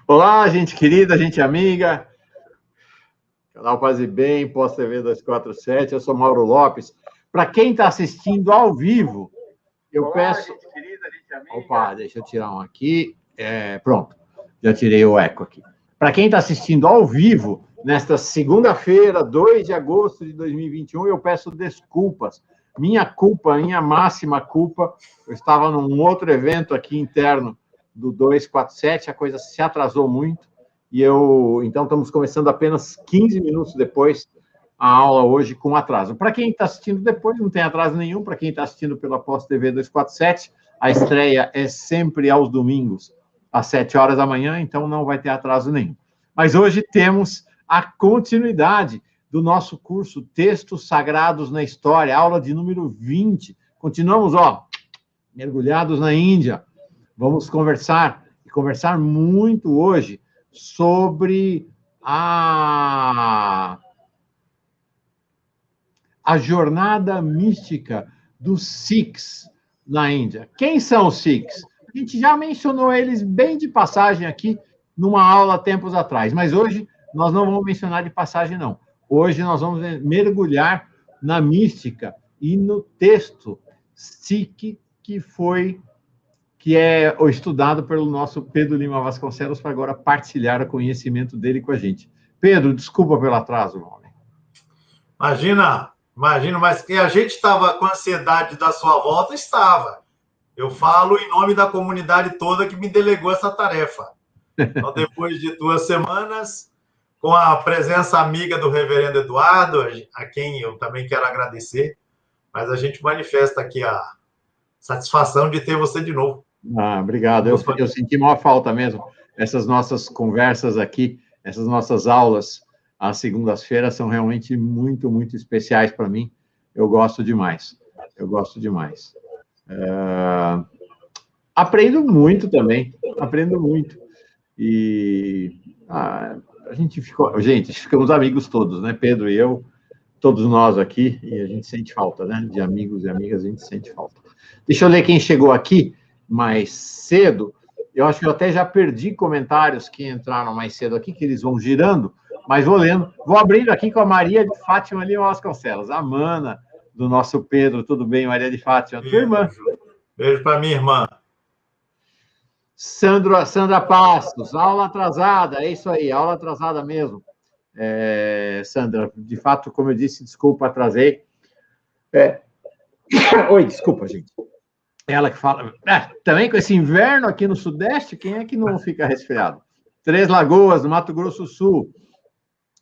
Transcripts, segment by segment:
Olá, gente querida, gente amiga, canal Paz e Bem, Pós TV 247, eu sou Mauro Lopes. Para quem está assistindo ao vivo, eu peço. Gente querida, gente amiga. Opa, deixa eu tirar um aqui. Pronto, já tirei o eco aqui. Para quem está assistindo ao vivo, nesta segunda-feira, 2 de agosto de 2021, eu peço desculpas. Minha culpa, minha máxima culpa. Eu estava num outro evento aqui interno do 247, a coisa se atrasou muito, então estamos começando apenas 15 minutos depois a aula hoje com atraso. Para quem está assistindo depois, não tem atraso nenhum. Para quem está assistindo pela Pós TV 247, a estreia é sempre aos domingos, às 7 horas da manhã, então não vai ter atraso nenhum. Mas hoje temos a continuidade do nosso curso Textos Sagrados na História, aula de número 20. Continuamos, mergulhados na Índia. Vamos conversar muito hoje sobre a jornada mística dos Sikhs na Índia. Quem são os Sikhs? A gente já mencionou eles bem de passagem aqui numa aula tempos atrás, mas hoje nós não vamos mencionar de passagem, não. Hoje nós vamos mergulhar na mística e no texto Sikh que é estudado pelo nosso Pedro Lima Vasconcelos, para agora partilhar o conhecimento dele com a gente. Pedro, desculpa pelo atraso, meu homem. Imagina, mas que a gente estava com ansiedade da sua volta, estava. Eu falo em nome da comunidade toda que me delegou essa tarefa. Então, depois de 2 semanas, com a presença amiga do reverendo Eduardo, a quem eu também quero agradecer, mas a gente manifesta aqui a satisfação de ter você de novo. Obrigado. Eu senti maior falta mesmo. Essas nossas conversas aqui, essas nossas aulas às segundas-feiras são realmente muito, muito especiais para mim. Eu gosto demais. Aprendo muito também. E ficamos amigos todos, né? Pedro e eu, todos nós aqui, e a gente sente falta, né? De amigos e amigas, a gente sente falta. Deixa eu ler quem chegou aqui mais cedo. Eu acho que eu até já perdi comentários que entraram mais cedo aqui, que eles vão girando, mas vou lendo. Vou abrindo aqui com a Maria de Fátima Lima Vasconcelos, a mana do nosso Pedro. Tudo bem, Maria de Fátima? Tua irmã. Beijo para minha irmã. Sandra Passos, aula atrasada, é isso aí, aula atrasada mesmo. Sandra, de fato, como eu disse, desculpa, atrasei. Oi, desculpa, gente. Ela que fala... também com esse inverno aqui no Sudeste, quem é que não fica resfriado? Três Lagoas, no Mato Grosso do Sul.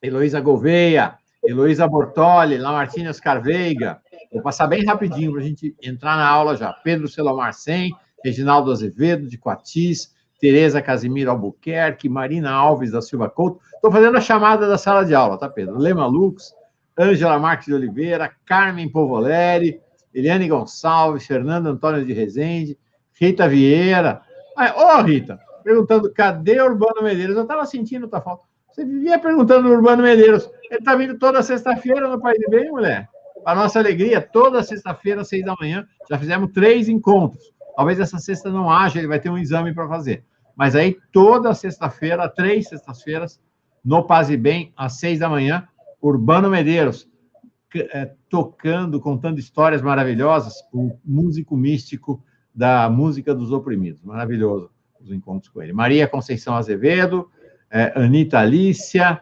Heloísa Gouveia, Heloísa Bortoli, Lamartine Carveiga. Vou passar bem rapidinho para a gente entrar na aula já. Pedro Selomar Sem, Reginaldo Azevedo, de Coatis, Tereza Casimiro Albuquerque, Marina Alves da Silva Couto. Estou fazendo a chamada da sala de aula, tá, Pedro? Lema Lux, Ângela Marques de Oliveira, Carmen Povoleri, Eliane Gonçalves, Fernando Antônio de Rezende, Rita Vieira. Rita, perguntando, cadê Urbano Medeiros? Eu estava sentindo tua falta. Você vivia perguntando o Urbano Medeiros. Ele está vindo toda sexta-feira no Pai de Bem, mulher? Para nossa alegria, toda sexta-feira, às 6 da manhã, já fizemos 3 encontros. Talvez essa sexta não haja, ele vai ter um exame para fazer. Mas aí, toda sexta-feira, 3 sextas-feiras, no Paz e Bem, às 6 da manhã, Urbano Medeiros, tocando, contando histórias maravilhosas, o músico místico da música dos oprimidos. Maravilhoso os encontros com ele. Maria Conceição Azevedo, Anitta Alícia,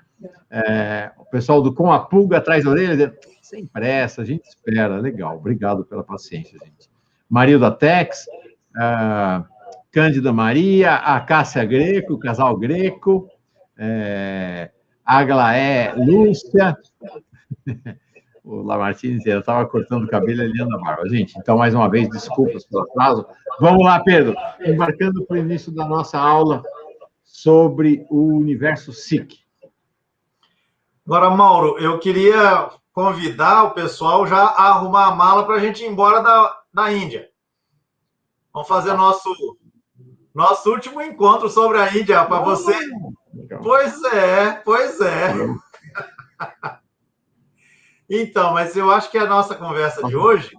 o pessoal do Com a Pulga atrás da orelha, sem pressa, a gente espera. Legal, obrigado pela paciência, gente. Marilda Tex, Cândida Maria, a Cássia Greco, o casal Greco, Aglaé Lúcia, o Lamartine, eu estava cortando o cabelo e alinhando a barba. Gente, então, mais uma vez, desculpas pelo atraso. Vamos lá, Pedro, embarcando para o início da nossa aula sobre o universo Sikh. Agora, Mauro, eu queria convidar o pessoal já a arrumar a mala para a gente ir embora da Índia. Vamos fazer nosso último encontro sobre a Índia para você. Legal. Pois é. Então, mas eu acho que a nossa conversa de hoje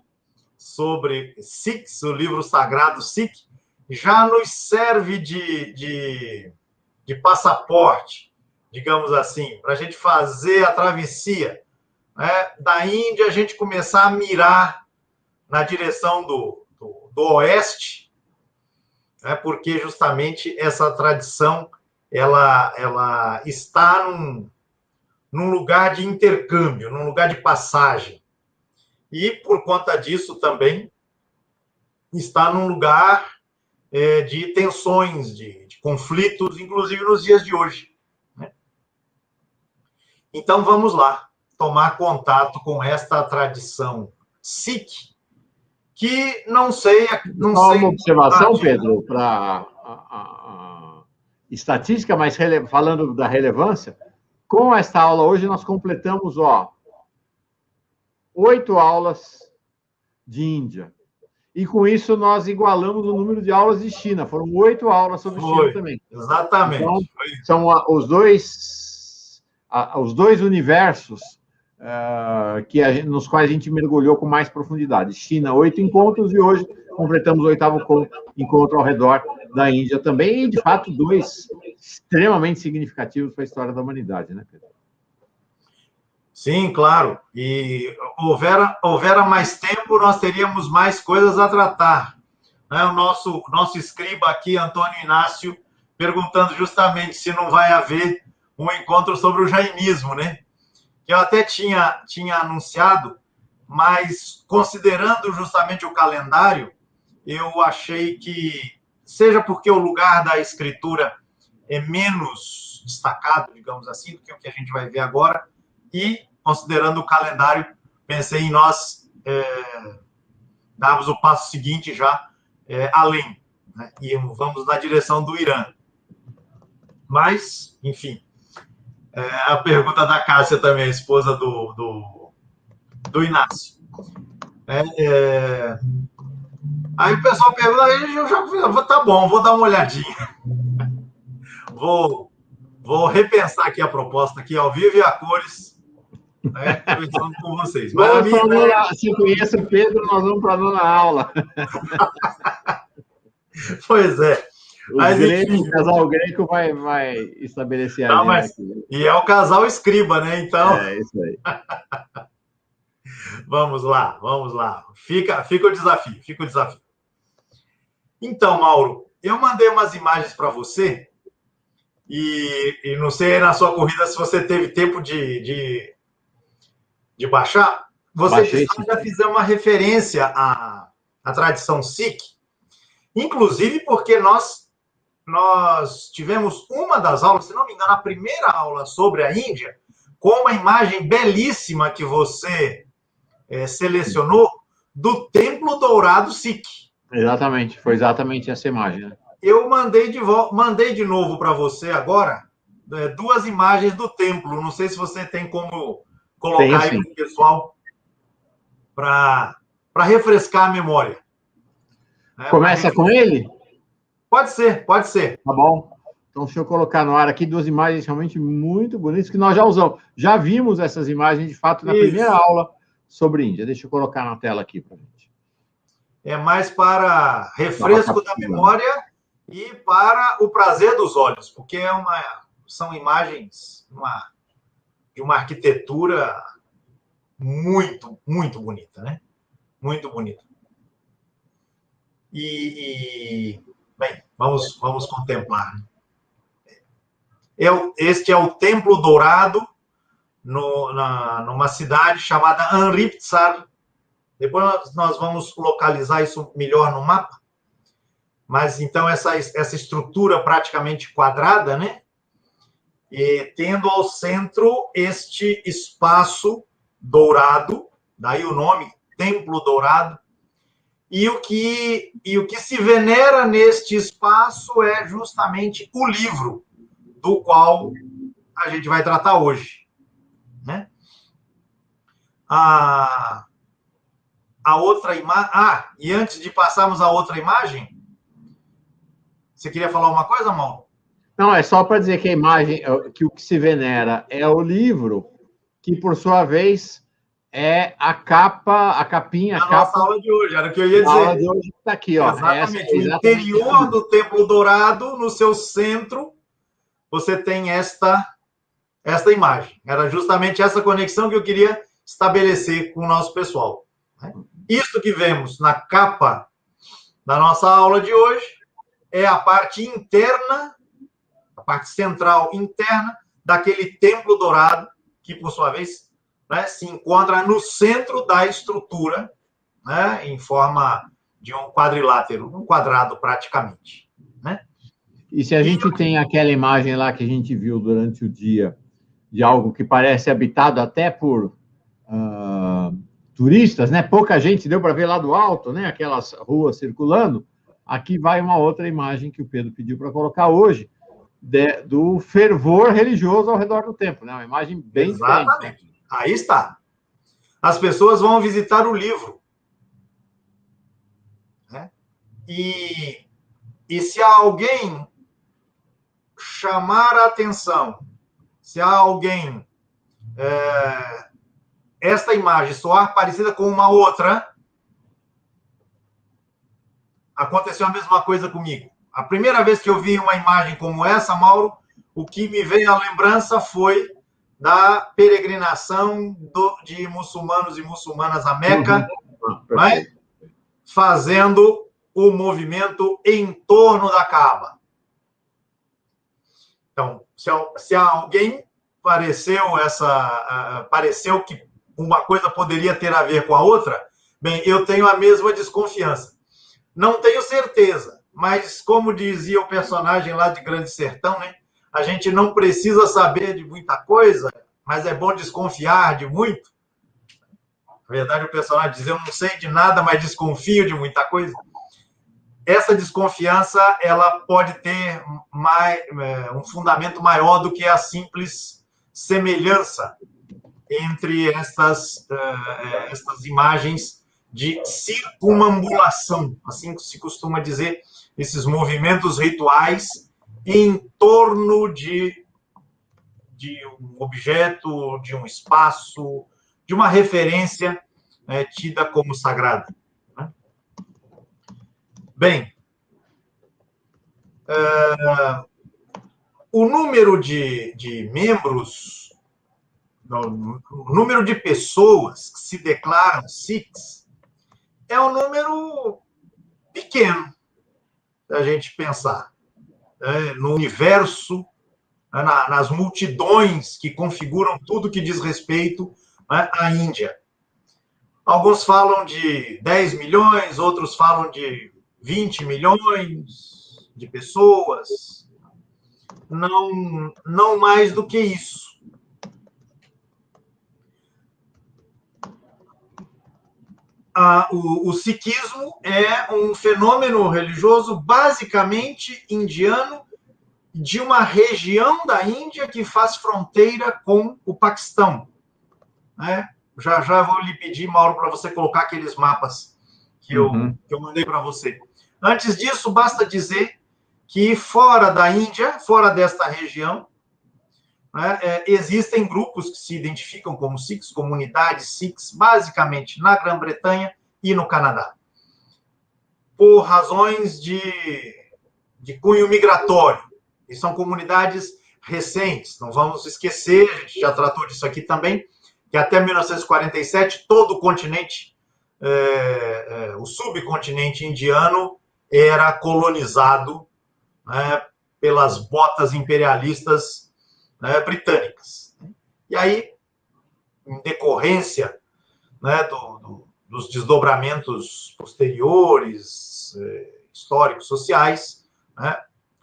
sobre Sikhs, o livro sagrado Sikh, já nos serve de passaporte, digamos assim, para a gente fazer a travessia, né, da Índia, a gente começar a mirar na direção do oeste, né, porque justamente essa tradição ela está num lugar de intercâmbio, num lugar de passagem. E, por conta disso, também está num lugar de tensões, de conflitos, inclusive nos dias de hoje, né? Então, vamos lá, tomar contato com esta tradição Sikh, que não sei... Só uma observação, Pedro, para a estatística, mas falando da relevância, com esta aula hoje nós completamos 8 aulas de Índia. E com isso nós igualamos o número de aulas de China. Foram 8 aulas sobre China também. Exatamente. Então, são os dois universos nos quais a gente mergulhou com mais profundidade. China, 8 encontros, e hoje completamos o 8º encontro ao redor da Índia também, e, de fato, 2 extremamente significativos para a história da humanidade, né, Pedro? Sim, claro. E houvera mais tempo, nós teríamos mais coisas a tratar. Né? O nosso escriba aqui, Antônio Inácio, perguntando justamente se não vai haver um encontro sobre o jainismo, né? Que eu até tinha anunciado, mas considerando justamente o calendário, eu achei que, seja porque o lugar da escritura é menos destacado, digamos assim, do que o que a gente vai ver agora, e, considerando o calendário, pensei em nós darmos o passo seguinte já além, né? E vamos na direção do Irã. Mas, enfim, a pergunta da Cássia também, a esposa do Inácio. Aí o pessoal pergunta, eu já tá bom, vou dar uma olhadinha. Vou repensar aqui a proposta, aqui ao vivo e a cores, né, conversando com vocês. Mas se eu conheço o Pedro, nós vamos para a nona aula. Pois é. O casal greco vai estabelecer a agenda aqui. E é o casal escriba, né? Então. É isso aí. Vamos lá. Fica o desafio. Então, Mauro, eu mandei umas imagens para você e não sei na sua corrida se você teve tempo de baixar. Você já fizemos uma referência à tradição Sikh, inclusive porque nós tivemos uma das aulas, se não me engano, a primeira aula sobre a Índia, com uma imagem belíssima que você selecionou do Templo Dourado Sikh. Exatamente, foi exatamente essa imagem, né? Eu mandei de novo para você agora 2 imagens do templo. Não sei se você tem como colocar aí para o pessoal para refrescar a memória. Começa com ele? Pode ser. Tá bom. Então, deixa eu colocar no ar aqui 2 imagens realmente muito bonitas que nós já usamos. Já vimos essas imagens, de fato, na primeira aula sobre Índia. Deixa eu colocar na tela aqui para a gente. É mais para refresco da memória e para o prazer dos olhos, porque são imagens de uma arquitetura muito, muito bonita, né? Muito bonita. Bem, vamos contemplar. Este é o Templo Dourado, numa cidade chamada Amritsar. Depois nós vamos localizar isso melhor no mapa. Mas, então, essa estrutura praticamente quadrada, né? E tendo ao centro este espaço dourado, daí o nome, Templo Dourado. E o que se venera neste espaço é justamente o livro do qual a gente vai tratar hoje, né? A outra imagem... e antes de passarmos a outra imagem, você queria falar uma coisa, Mauro? Não, é só para dizer que a imagem, que o que se venera é o livro, que, por sua vez, é a capinha... A nossa aula de hoje, era o que eu ia dizer. A aula de hoje está aqui, ó. Exatamente. O interior do Templo Dourado, no seu centro, você tem esta imagem. Era justamente essa conexão que eu queria estabelecer com o nosso pessoal. Isto que vemos na capa da nossa aula de hoje é a parte interna, a parte central interna daquele templo dourado, que, por sua vez, né, se encontra no centro da estrutura, né, em forma de um quadrilátero, um quadrado praticamente. Né? E se a gente tem aquela imagem lá que a gente viu durante o dia, de algo que parece habitado até por turistas, né? Pouca gente deu para ver lá do alto, né? Aquelas ruas circulando. Aqui vai uma outra imagem que o Pedro pediu para colocar hoje, do fervor religioso ao redor do templo, né? Uma imagem bem Exatamente. diferente. Né? Aí está. As pessoas vão visitar o livro. Né? E se alguém chamar a atenção, se há alguém esta imagem soar parecida com uma outra, aconteceu a mesma coisa comigo. A primeira vez que eu vi uma imagem como essa, Mauro, o que me veio à lembrança foi da peregrinação de muçulmanos e muçulmanas a Meca, né? Fazendo o movimento em torno da Kaaba. Então, se a alguém pareceu que uma coisa poderia ter a ver com a outra, bem, eu tenho a mesma desconfiança. Não tenho certeza, mas como dizia o personagem lá de Grande Sertão, né? A gente não precisa saber de muita coisa, mas é bom desconfiar de muito. Na verdade, o personagem diz, eu não sei de nada, mas desconfio de muita coisa. Essa desconfiança ela pode ter um fundamento maior do que a simples semelhança entre estas imagens de circunambulação, assim que se costuma dizer, esses movimentos rituais em torno de um objeto, de um espaço, de uma referência tida como sagrada. Né? Bem, o número de membros, o número de pessoas que se declaram Sikhs é um número pequeno, se a gente pensar. No universo, nas multidões que configuram tudo que diz respeito à Índia. Alguns falam de 10 milhões, outros falam de 20 milhões de pessoas. Não mais do que isso. O sikhismo é um fenômeno religioso basicamente indiano de uma região da Índia que faz fronteira com o Paquistão. Né? Já vou lhe pedir, Mauro, para você colocar aqueles mapas que eu mandei para você. Antes disso, basta dizer que fora da Índia, fora desta região, né, existem grupos que se identificam como Sikhs, comunidades Sikhs, basicamente na Grã-Bretanha e no Canadá, por razões de cunho migratório. E são comunidades recentes, não vamos esquecer, a gente já tratou disso aqui também, que até 1947 todo o continente, o subcontinente indiano, era colonizado pelas botas imperialistas britânicas. E aí, em decorrência dos desdobramentos posteriores, históricos, sociais,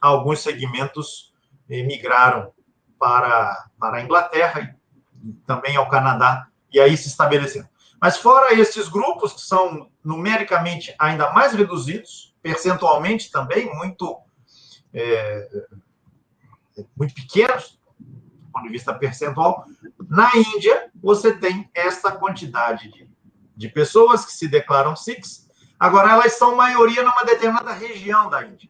alguns segmentos migraram para a Inglaterra e também ao Canadá, e aí se estabeleceram. Mas fora estes grupos, que são numericamente ainda mais reduzidos, percentualmente também muito pequenos, do ponto de vista percentual, na Índia você tem esta quantidade de pessoas que se declaram Sikhs. Agora, elas são maioria numa determinada região da Índia.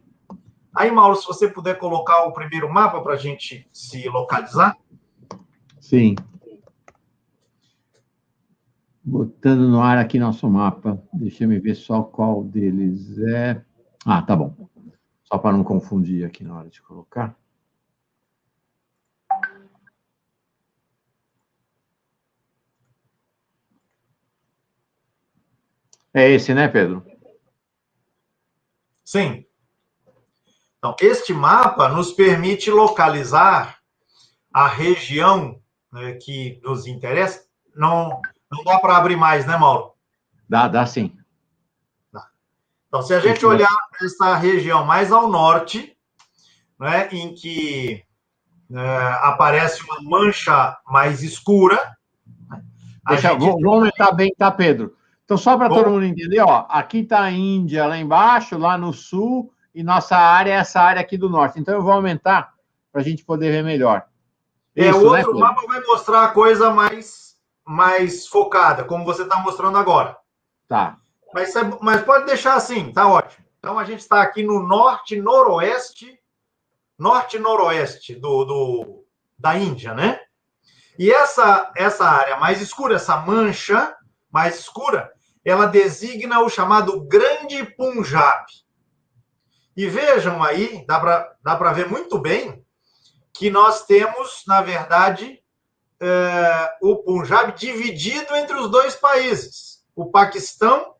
Aí, Mauro, se você puder colocar o primeiro mapa para a gente se localizar. Sim. Botando no ar aqui nosso mapa. Deixa eu ver só qual deles é. Ah, tá bom. Só para não confundir aqui na hora de colocar. É esse, né, Pedro? Sim. Então, este mapa nos permite localizar a região, né, que nos interessa. Não dá para abrir mais, né, Mauro? Dá sim. Então, se a gente olhar essa região mais ao norte, né, em que aparece uma mancha mais escura. Vou aumentar bem, tá, Pedro? Então, só para todo mundo entender, ó, aqui está a Índia lá embaixo, lá no sul, e nossa área é essa área aqui do norte. Então, eu vou aumentar para a gente poder ver melhor. Isso, o outro mapa vai mostrar a coisa mais focada, como você está mostrando agora. Tá. Mas pode deixar assim, tá ótimo. Então, a gente está aqui no norte-noroeste da Índia, né? E essa área mais escura, essa mancha mais escura, ela designa o chamado Grande Punjab. E vejam aí, dá para ver muito bem que nós temos, na verdade, o Punjab dividido entre os dois países. O Paquistão,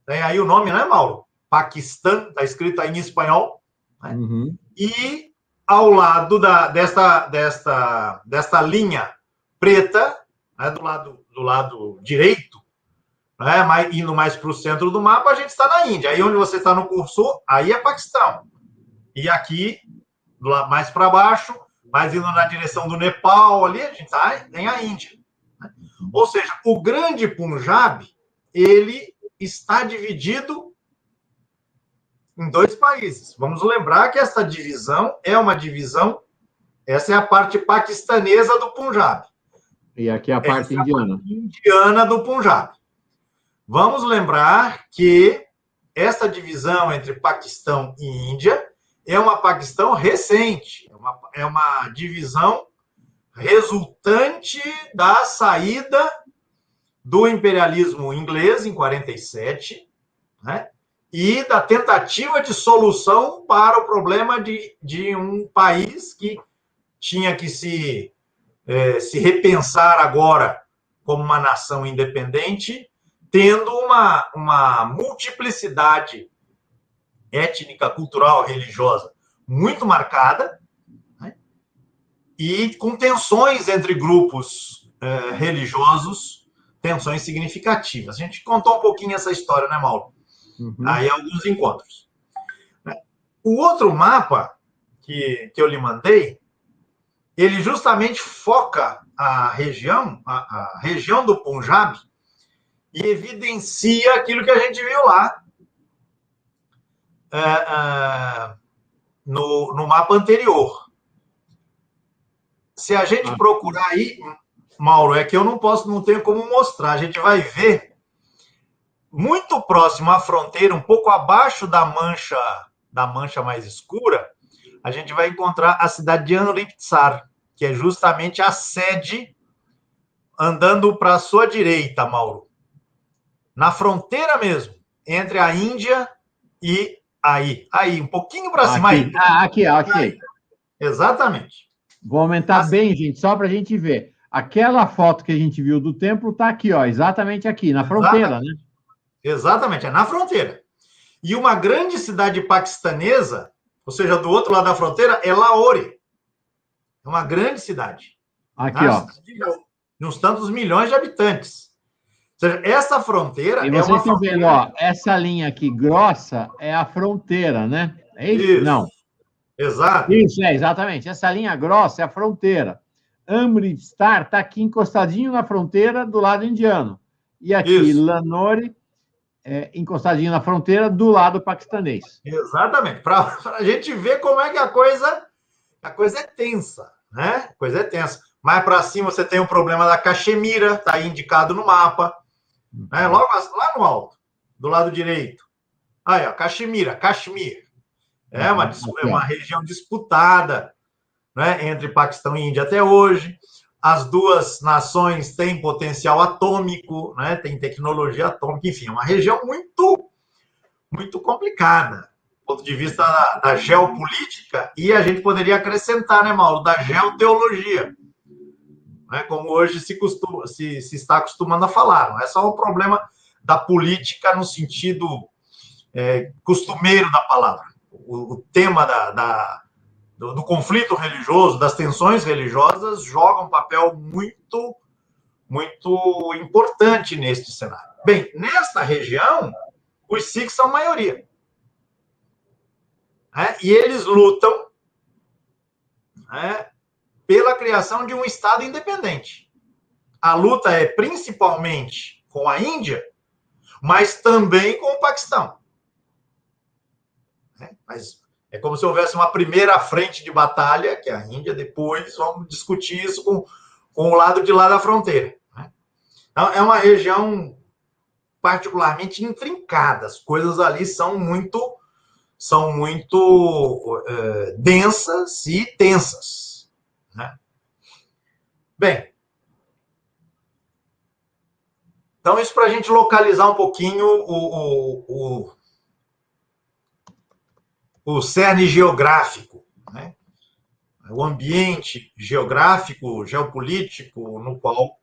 tem aí o nome, né, Mauro? Paquistão, está escrito aí em espanhol. Né? Uhum. E ao lado desta linha preta, né, do lado direito, né, indo mais para o centro do mapa, a gente está na Índia. Aí onde você está no cursor, aí é Paquistão. E aqui, mais para baixo, mais indo na direção do Nepal, ali a gente tem a Índia. Ou seja, o Grande Punjab, ele está dividido em dois países. Vamos lembrar que essa divisão é uma divisão, essa é a parte paquistanesa do Punjab. E aqui é a parte indiana. Indiana do Punjab. Vamos lembrar que essa divisão entre Paquistão e Índia é uma Paquistão recente, é uma divisão resultante da saída do imperialismo inglês em 47, né? E da tentativa de solução para o problema de um país que tinha que se repensar agora como uma nação independente, tendo uma multiplicidade étnica, cultural, religiosa muito marcada, né? E com tensões entre grupos religiosos, tensões significativas. A gente contou um pouquinho essa história, né, Mauro? Uhum. Aí alguns encontros. O outro mapa que eu lhe mandei, ele justamente foca a região do Punjab e evidencia aquilo que a gente viu lá no mapa anterior. Se a gente procurar aí, Mauro, é que eu não tenho como mostrar. A gente vai ver muito próximo à fronteira, um pouco abaixo da mancha mais escura, a gente vai encontrar a cidade de Amritsar, que é justamente a sede, andando para a sua direita, Mauro. Na fronteira mesmo, entre a Índia e aí, um pouquinho para cima aí. Aqui. Aí. Exatamente. Vou aumentar bem, gente, só para a gente ver. Aquela foto que a gente viu do templo está aqui, ó, exatamente aqui, na fronteira, né? Exatamente, é na fronteira. E uma grande cidade paquistanesa, ou seja, do outro lado da fronteira, é Lahore. É uma grande cidade. Aqui, ó. De uns tantos milhões de habitantes. Ou seja, essa fronteira é uma fronteira... estão vendo, ó, essa linha aqui grossa é a fronteira, né? É isso? Isso. Não. Exato. Isso, exatamente. Essa linha grossa é a fronteira. Amritsar está aqui encostadinho na fronteira do lado indiano. E aqui, Lahore, encostadinho na fronteira do lado paquistanês. Exatamente. Para a gente ver como é que a coisa é tensa, né? A coisa é tensa. Mais para cima você tem o problema da Caxemira, está aí indicado no mapa. Né? Logo lá no alto, do lado direito. Aí, ó, Caxemira, Caxemir. É uma região disputada, né, entre Paquistão e Índia até hoje. As duas nações têm potencial atômico, né, têm tecnologia atômica, enfim, é uma região muito, muito complicada, do ponto de vista da geopolítica, e a gente poderia acrescentar, né, Mauro, da geoteologia, né, como hoje se está acostumando a falar. Não é só um problema da política no sentido costumeiro da palavra. O tema do conflito religioso, das tensões religiosas, joga um papel muito, muito importante neste cenário. Bem, nesta região, os Sikhs são maioria. E eles lutam pela criação de um Estado independente. A luta é principalmente com a Índia, mas também com o Paquistão. Mas é como se houvesse uma primeira frente de batalha, que é a Índia, depois vamos discutir isso com o lado de lá da fronteira. Então, é uma região particularmente intrincada, as coisas ali são muito densas e tensas. Bem, então isso para a gente localizar um pouquinho o cerne geográfico, o ambiente geográfico, geopolítico, no qual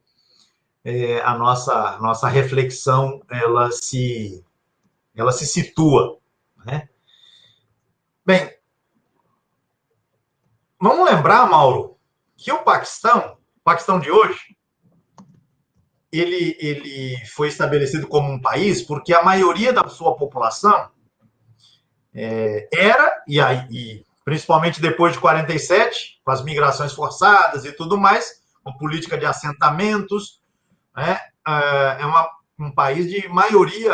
a nossa reflexão ela se situa. Bem, vamos lembrar, Mauro, que o Paquistão de hoje, ele foi estabelecido como um país porque a maioria da sua população era, e principalmente depois de 47, com as migrações forçadas e tudo mais, com política de assentamentos, é um país de maioria,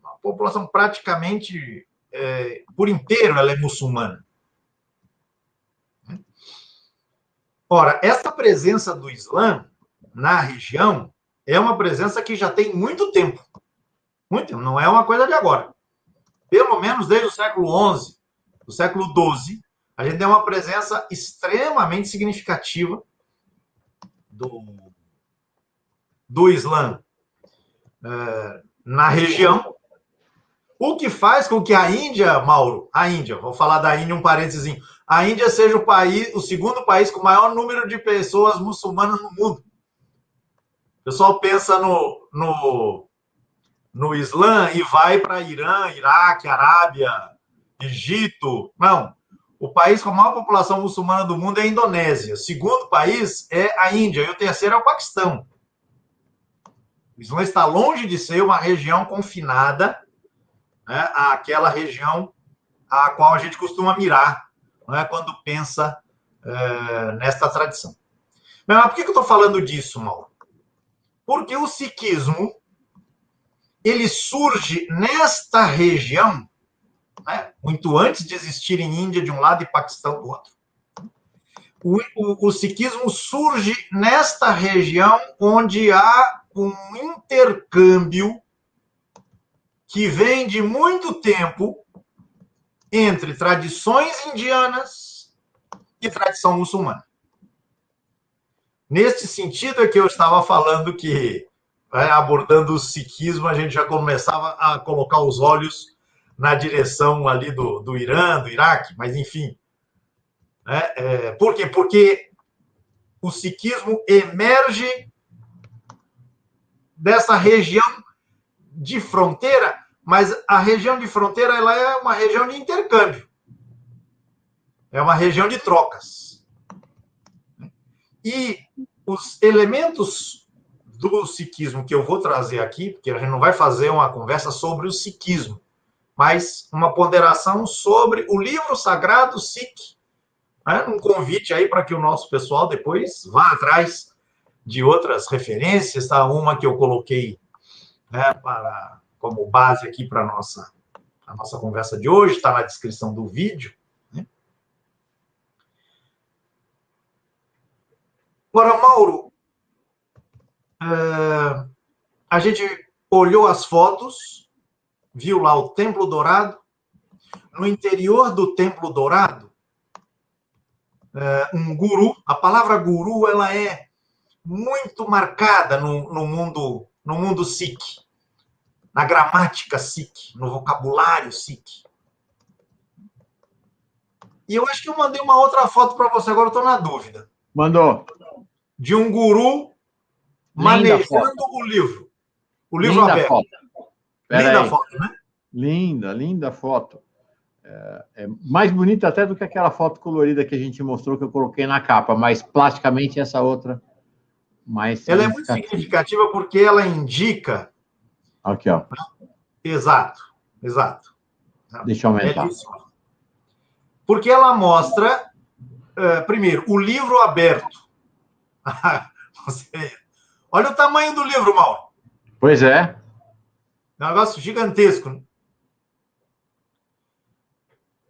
a população praticamente por inteiro ela é muçulmana. Ora, essa presença do Islã na região é uma presença que já tem muito tempo. Muito tempo, não é uma coisa de agora. Pelo menos desde o século XI, do século XII, a gente tem uma presença extremamente significativa do Islã na região, o que faz com que a Índia, Mauro, vou falar da Índia um parênteses, a Índia seja o segundo país com o maior número de pessoas muçulmanas no mundo. O pessoal pensa no Islã e vai para Irã, Iraque, Arábia, Egito. Não. O país com a maior população muçulmana do mundo é a Indonésia. O segundo país é a Índia e o terceiro é o Paquistão. O Islã está longe de ser uma região confinada, àquela região a qual a gente costuma mirar, quando pensa nesta tradição. Mas por que eu estou falando disso, Mauro? Porque o sikhismo ele surge nesta região, muito antes de existirem Índia de um lado e Paquistão do outro. O sikhismo surge nesta região onde há um intercâmbio que vem de muito tempo entre tradições indianas e tradição muçulmana. Neste sentido é que eu estava falando que, abordando o sikhismo, a gente já começava a colocar os olhos na direção ali do Irã, do Iraque, mas enfim. Por quê? Porque o sikhismo emerge dessa região de fronteira, mas a região de fronteira ela é uma região de intercâmbio. É uma região de trocas. E os elementos do sikhismo que eu vou trazer aqui, porque a gente não vai fazer uma conversa sobre o sikhismo, mas uma ponderação sobre o livro sagrado Sikh. Um convite aí para que o nosso pessoal depois vá atrás de outras referências, tá? Uma que eu coloquei como base aqui para a nossa conversa de hoje, está na descrição do vídeo. Agora, Mauro, a gente olhou as fotos, viu lá o Templo Dourado. No interior do Templo Dourado, um guru, a palavra guru ela é muito marcada no mundo Sikh, na gramática Sikh, no vocabulário Sikh. E eu acho que eu mandei uma outra foto para você, agora eu estou na dúvida. Mandou. De um guru manejando o livro. O livro Linda aberto. Foto. Linda a foto, né? Linda, linda foto. É mais bonita até do que aquela foto colorida que a gente mostrou, que eu coloquei na capa, mas plasticamente essa outra mais ela é muito significativa porque ela indica... Aqui, ó. Exato, exato. Deixa eu aumentar. Belíssima. Porque ela mostra, primeiro, o livro aberto. Olha o tamanho do livro, Mauro. Pois é. É um negócio gigantesco.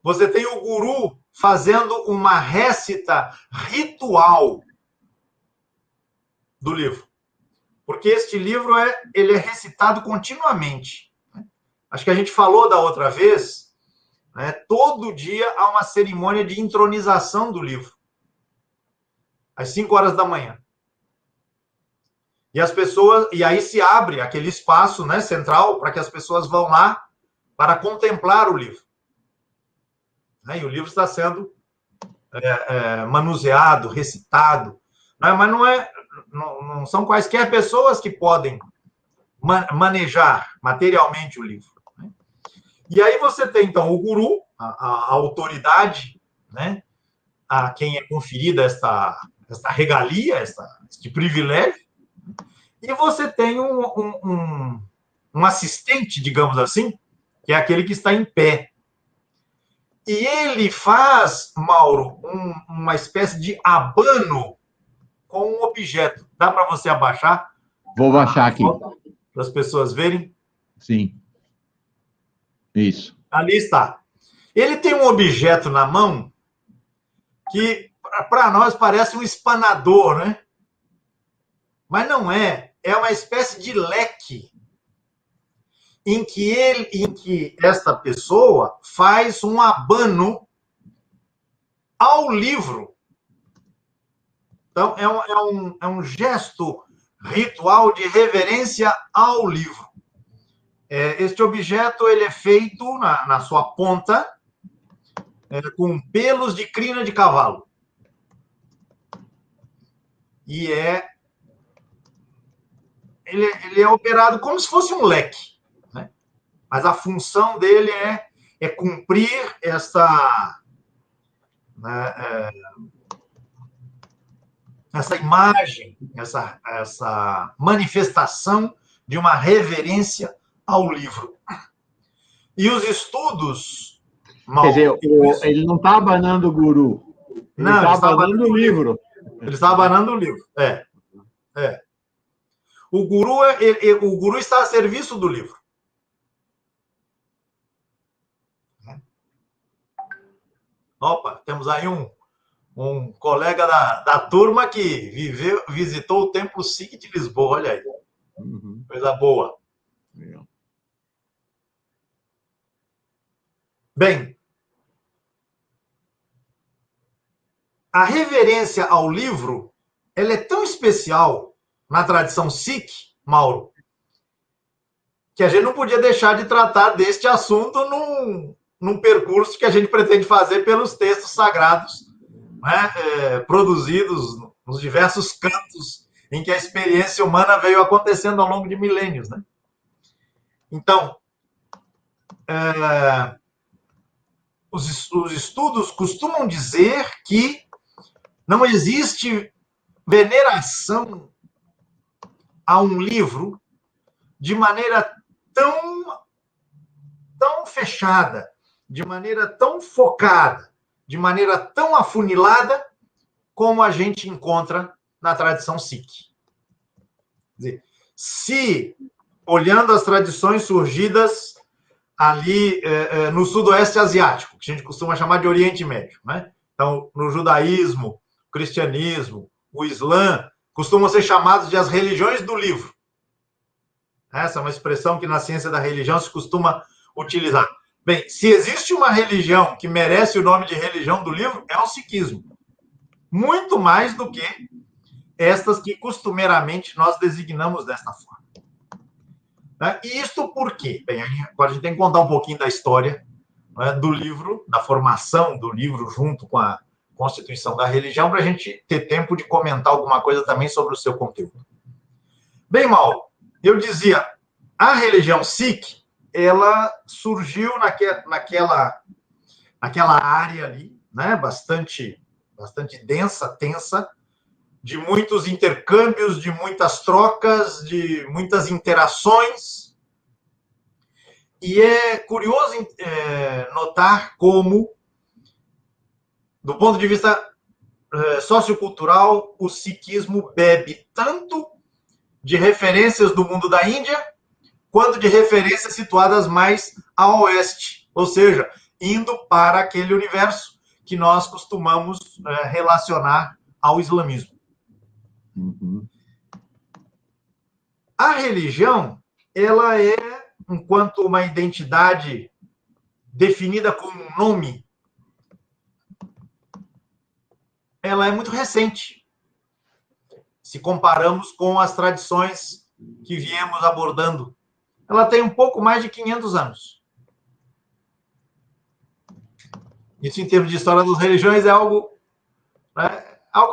Você tem o guru fazendo uma récita ritual do livro. Porque este livro ele é recitado continuamente. Acho que a gente falou da outra vez, né? Todo dia há uma cerimônia de intronização do livro. Às 5 horas da manhã. E as pessoas, e aí se abre aquele espaço, né, central para que as pessoas vão lá para contemplar o livro. E o livro está sendo manuseado, recitado, mas não são quaisquer pessoas que podem manejar materialmente o livro. E aí você tem, então, o guru, a autoridade, né, a quem é conferida esta regalia, este privilégio, e você tem um assistente, digamos assim, que é aquele que está em pé. E ele faz, Mauro, uma espécie de abano com um objeto. Dá para você abaixar? Vou baixar aqui. Para as pessoas verem? Sim. Isso. Ali está. Ele tem um objeto na mão que, para nós, parece um espanador, né? Mas não é. É uma espécie de leque em que esta pessoa faz um abano ao livro. Então, é um gesto ritual de reverência ao livro. Este objeto ele é feito na sua ponta com pelos de crina de cavalo. E ele é operado como se fosse um leque. Né? Mas a função dele é cumprir essa imagem, essa manifestação de uma reverência ao livro. E os estudos... Quer dizer, ele não está abanando o guru. Ele está abanando o livro. Ele está abanando o livro. O guru está a serviço do livro. Opa, temos aí um colega da turma que visitou o Templo Sikh de Lisboa. Olha aí. Uhum. Coisa boa. Bem, a reverência ao livro ela é tão especial na tradição Sikh, Mauro, que a gente não podia deixar de tratar deste assunto num percurso que a gente pretende fazer pelos textos sagrados, né, produzidos nos diversos cantos em que a experiência humana veio acontecendo ao longo de milênios. Né? Então, os estudos costumam dizer que não existe veneração a um livro de maneira tão fechada, de maneira tão focada, de maneira tão afunilada como a gente encontra na tradição Sikh. Quer dizer, se, olhando as tradições surgidas ali no sudoeste asiático, que a gente costuma chamar de Oriente Médio, né? Então, no judaísmo, o cristianismo, o islã, costumam ser chamados de as religiões do livro. Essa é uma expressão que na ciência da religião se costuma utilizar. Bem, se existe uma religião que merece o nome de religião do livro, é o sikhismo. Muito mais do que estas que costumeiramente nós designamos desta forma. E isto por quê? Bem, agora a gente tem que contar um pouquinho da história, né, do livro, da formação do livro junto com a constituição da religião, para a gente ter tempo de comentar alguma coisa também sobre o seu conteúdo. Bem, Mauro, eu dizia, a religião Sikh ela surgiu naquela área ali, né, bastante densa, tensa, de muitos intercâmbios, de muitas trocas, de muitas interações. E é curioso notar como, do ponto de vista sociocultural, o sikhismo bebe tanto de referências do mundo da Índia, quanto de referências situadas mais a oeste, ou seja, indo para aquele universo que nós costumamos relacionar ao islamismo. Uhum. A religião, ela é, enquanto uma identidade definida como um nome, ela é muito recente, se comparamos com as tradições que viemos abordando. Ela tem um pouco mais de 500 anos. Isso, em termos de história das religiões, é algo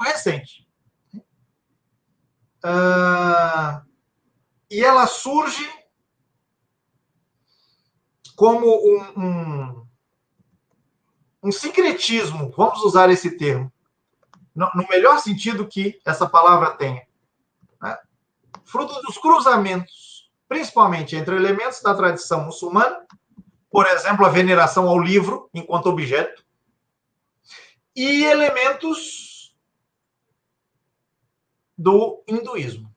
recente. E ela surge como um sincretismo, vamos usar esse termo, no melhor sentido que essa palavra tenha, né? Fruto dos cruzamentos, principalmente entre elementos da tradição muçulmana, por exemplo, a veneração ao livro enquanto objeto, e elementos do hinduísmo.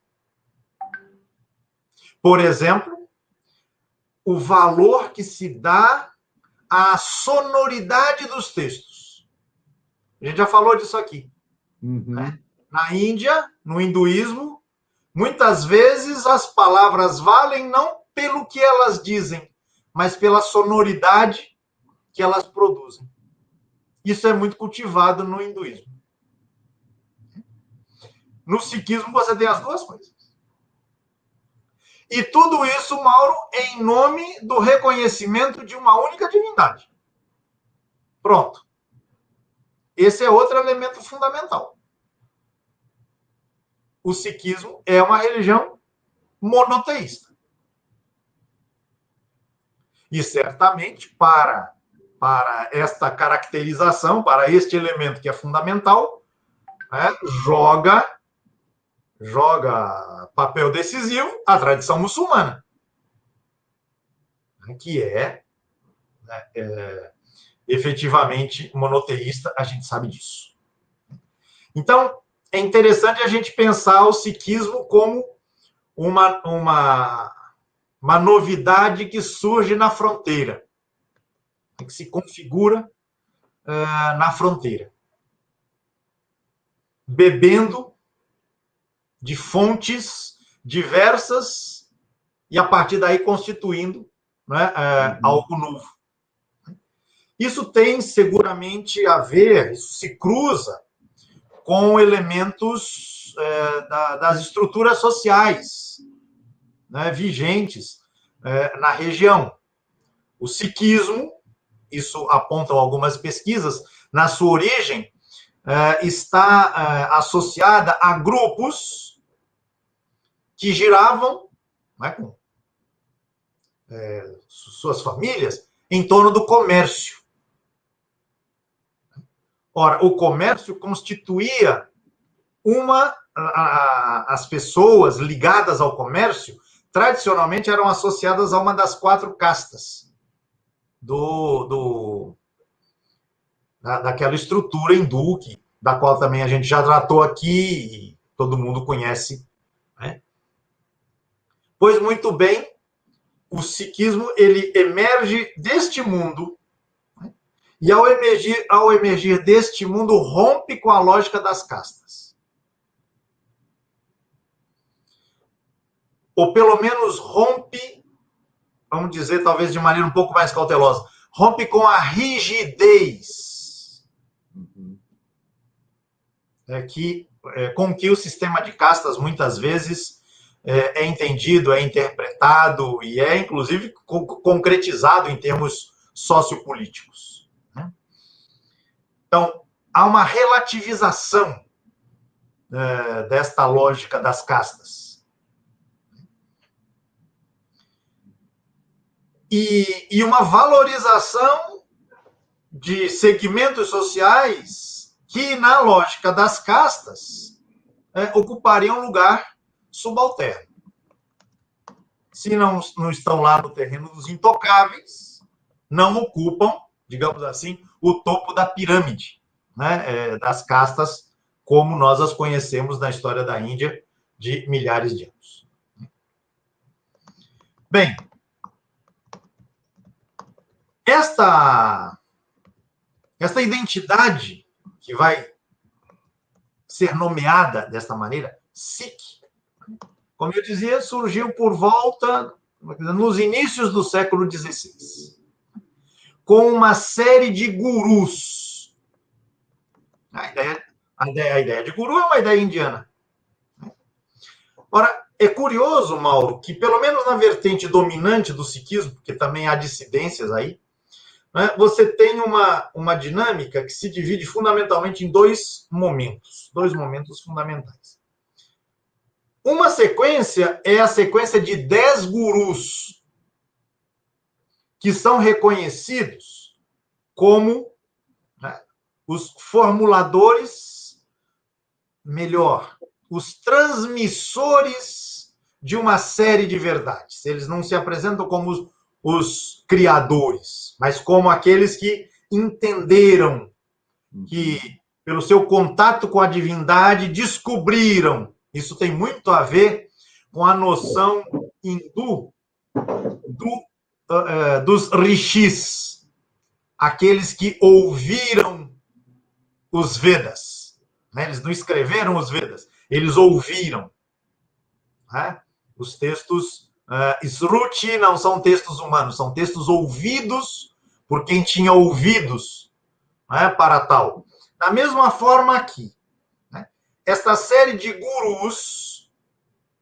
Por exemplo, o valor que se dá à sonoridade dos textos. A gente já falou disso aqui. Uhum. Né? Na Índia, no hinduísmo, muitas vezes as palavras valem não pelo que elas dizem, mas pela sonoridade que elas produzem. Isso é muito cultivado no hinduísmo. No sikhismo, você tem as duas coisas. E tudo isso, Mauro, em nome do reconhecimento de uma única divindade. Pronto. Esse é outro elemento fundamental. O sikhismo é uma religião monoteísta. E certamente, para esta caracterização, para este elemento que é fundamental, joga papel decisivo a tradição muçulmana, que é efetivamente monoteísta, a gente sabe disso. Então, é interessante a gente pensar o sikhismo como uma novidade que surge na fronteira, que se configura na fronteira, bebendo de fontes diversas e, a partir daí, constituindo algo novo. Isso tem seguramente a ver, isso se cruza com elementos das estruturas sociais vigentes na região. O sikhismo, isso apontam algumas pesquisas, na sua origem, está associada a grupos que giravam com suas famílias em torno do comércio. Ora, o comércio constituía as pessoas ligadas ao comércio tradicionalmente eram associadas a uma das 4 castas daquela estrutura hindu, da qual também a gente já tratou aqui e todo mundo conhece. Né? Pois muito bem, o sikhismo ele emerge deste mundo, né? E ao emergir deste mundo, rompe com a lógica das castas. Ou pelo menos rompe, vamos dizer, talvez de maneira um pouco mais cautelosa, rompe com a rigidez com que o sistema de castas, muitas vezes, é entendido, é interpretado e é, inclusive, concretizado em termos sociopolíticos. Né? Então, há uma relativização desta lógica das castas. e uma valorização de segmentos sociais que, na lógica das castas, ocupariam um lugar subalterno. Se não estão lá no terreno dos intocáveis, não ocupam, digamos assim, o topo da pirâmide, né, das castas, como nós as conhecemos na história da Índia de milhares de anos. Bem, esta identidade que vai ser nomeada desta maneira, Sikh, como eu dizia, surgiu por volta, nos inícios do século XVI, com uma série de gurus. A ideia de guru é uma ideia indiana. Ora, é curioso, Mauro, que pelo menos na vertente dominante do sikhismo, porque também há dissidências aí, né, você tem uma dinâmica que se divide fundamentalmente em dois momentos fundamentais. Uma sequência é a sequência de 10 gurus que são reconhecidos como, né, os formuladores, melhor, os transmissores de uma série de verdades. Eles não se apresentam como os criadores, mas como aqueles que entenderam, que, pelo seu contato com a divindade, descobriram. Isso tem muito a ver com a noção hindu dos rishis, aqueles que ouviram os Vedas. Né? Eles não escreveram os Vedas, eles ouviram. Né? Os textos Sruti não são textos humanos, são textos ouvidos por quem tinha ouvidos, né, para tal. Da mesma forma aqui, né, esta série de gurus,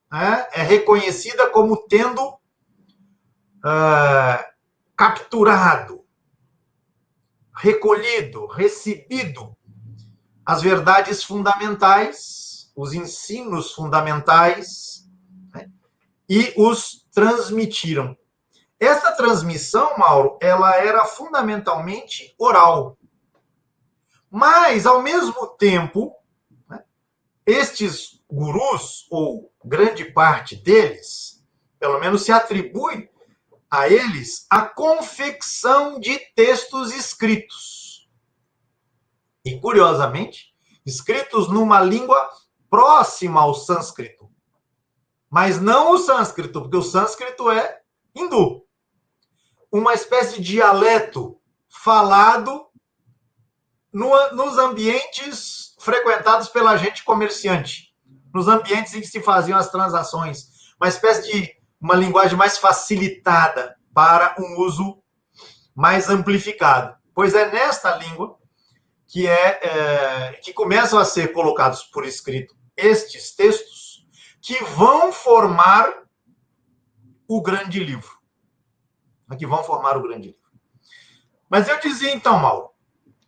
né, é reconhecida como tendo capturado, recolhido, recebido as verdades fundamentais, os ensinos fundamentais, né, e os transmitiram. Essa transmissão, Mauro, ela era fundamentalmente oral. Mas, ao mesmo tempo, né, estes gurus, ou grande parte deles, pelo menos se atribui a eles a confecção de textos escritos. E, curiosamente, escritos numa língua próxima ao sânscrito. Mas não o sânscrito, porque o sânscrito é hindu. Uma espécie de dialeto falado nos ambientes frequentados pela gente comerciante, nos ambientes em que se faziam as transações. Uma espécie de uma linguagem mais facilitada para um uso mais amplificado. Pois é nesta língua que começam a ser colocados por escrito estes textos que vão formar o grande livro. Que vão formar o grande livro. Mas eu dizia, então, Mauro,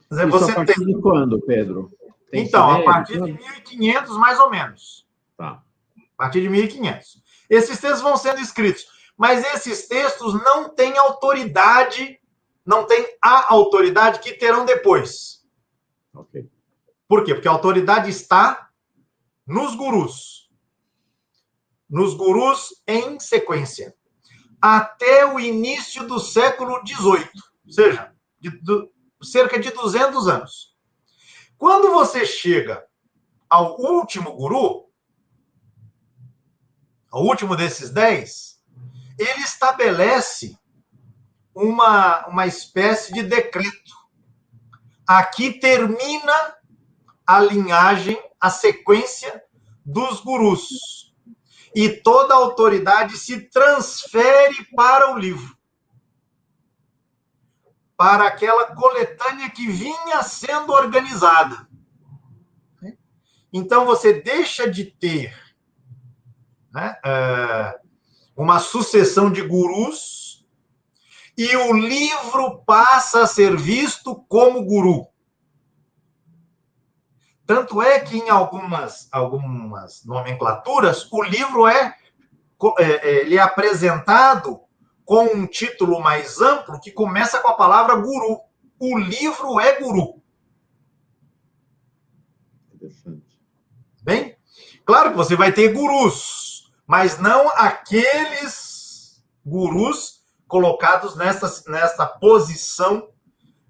você a partir de quando, Pedro? Então, a partir de 1500, mais ou menos. Tá. A partir de 1500. Esses textos vão sendo escritos, mas esses textos não têm autoridade, não têm a autoridade que terão depois. Okay. Por quê? Porque a autoridade está nos gurus. Nos gurus em sequência. Até o início do século XVIII. Ou seja, cerca de 200 anos. Quando você chega ao último guru, ao último desses 10, ele estabelece uma espécie de decreto. Aqui termina a linhagem, a sequência dos gurus. E toda a autoridade se transfere para o livro. Para aquela coletânea que vinha sendo organizada. Então, você deixa de ter, né, uma sucessão de gurus e o livro passa a ser visto como guru. Tanto é que em algumas nomenclaturas, o livro ele é apresentado com um título mais amplo que começa com a palavra guru. O livro é guru. Interessante. Bem, claro que você vai ter gurus, mas não aqueles gurus colocados nesta posição,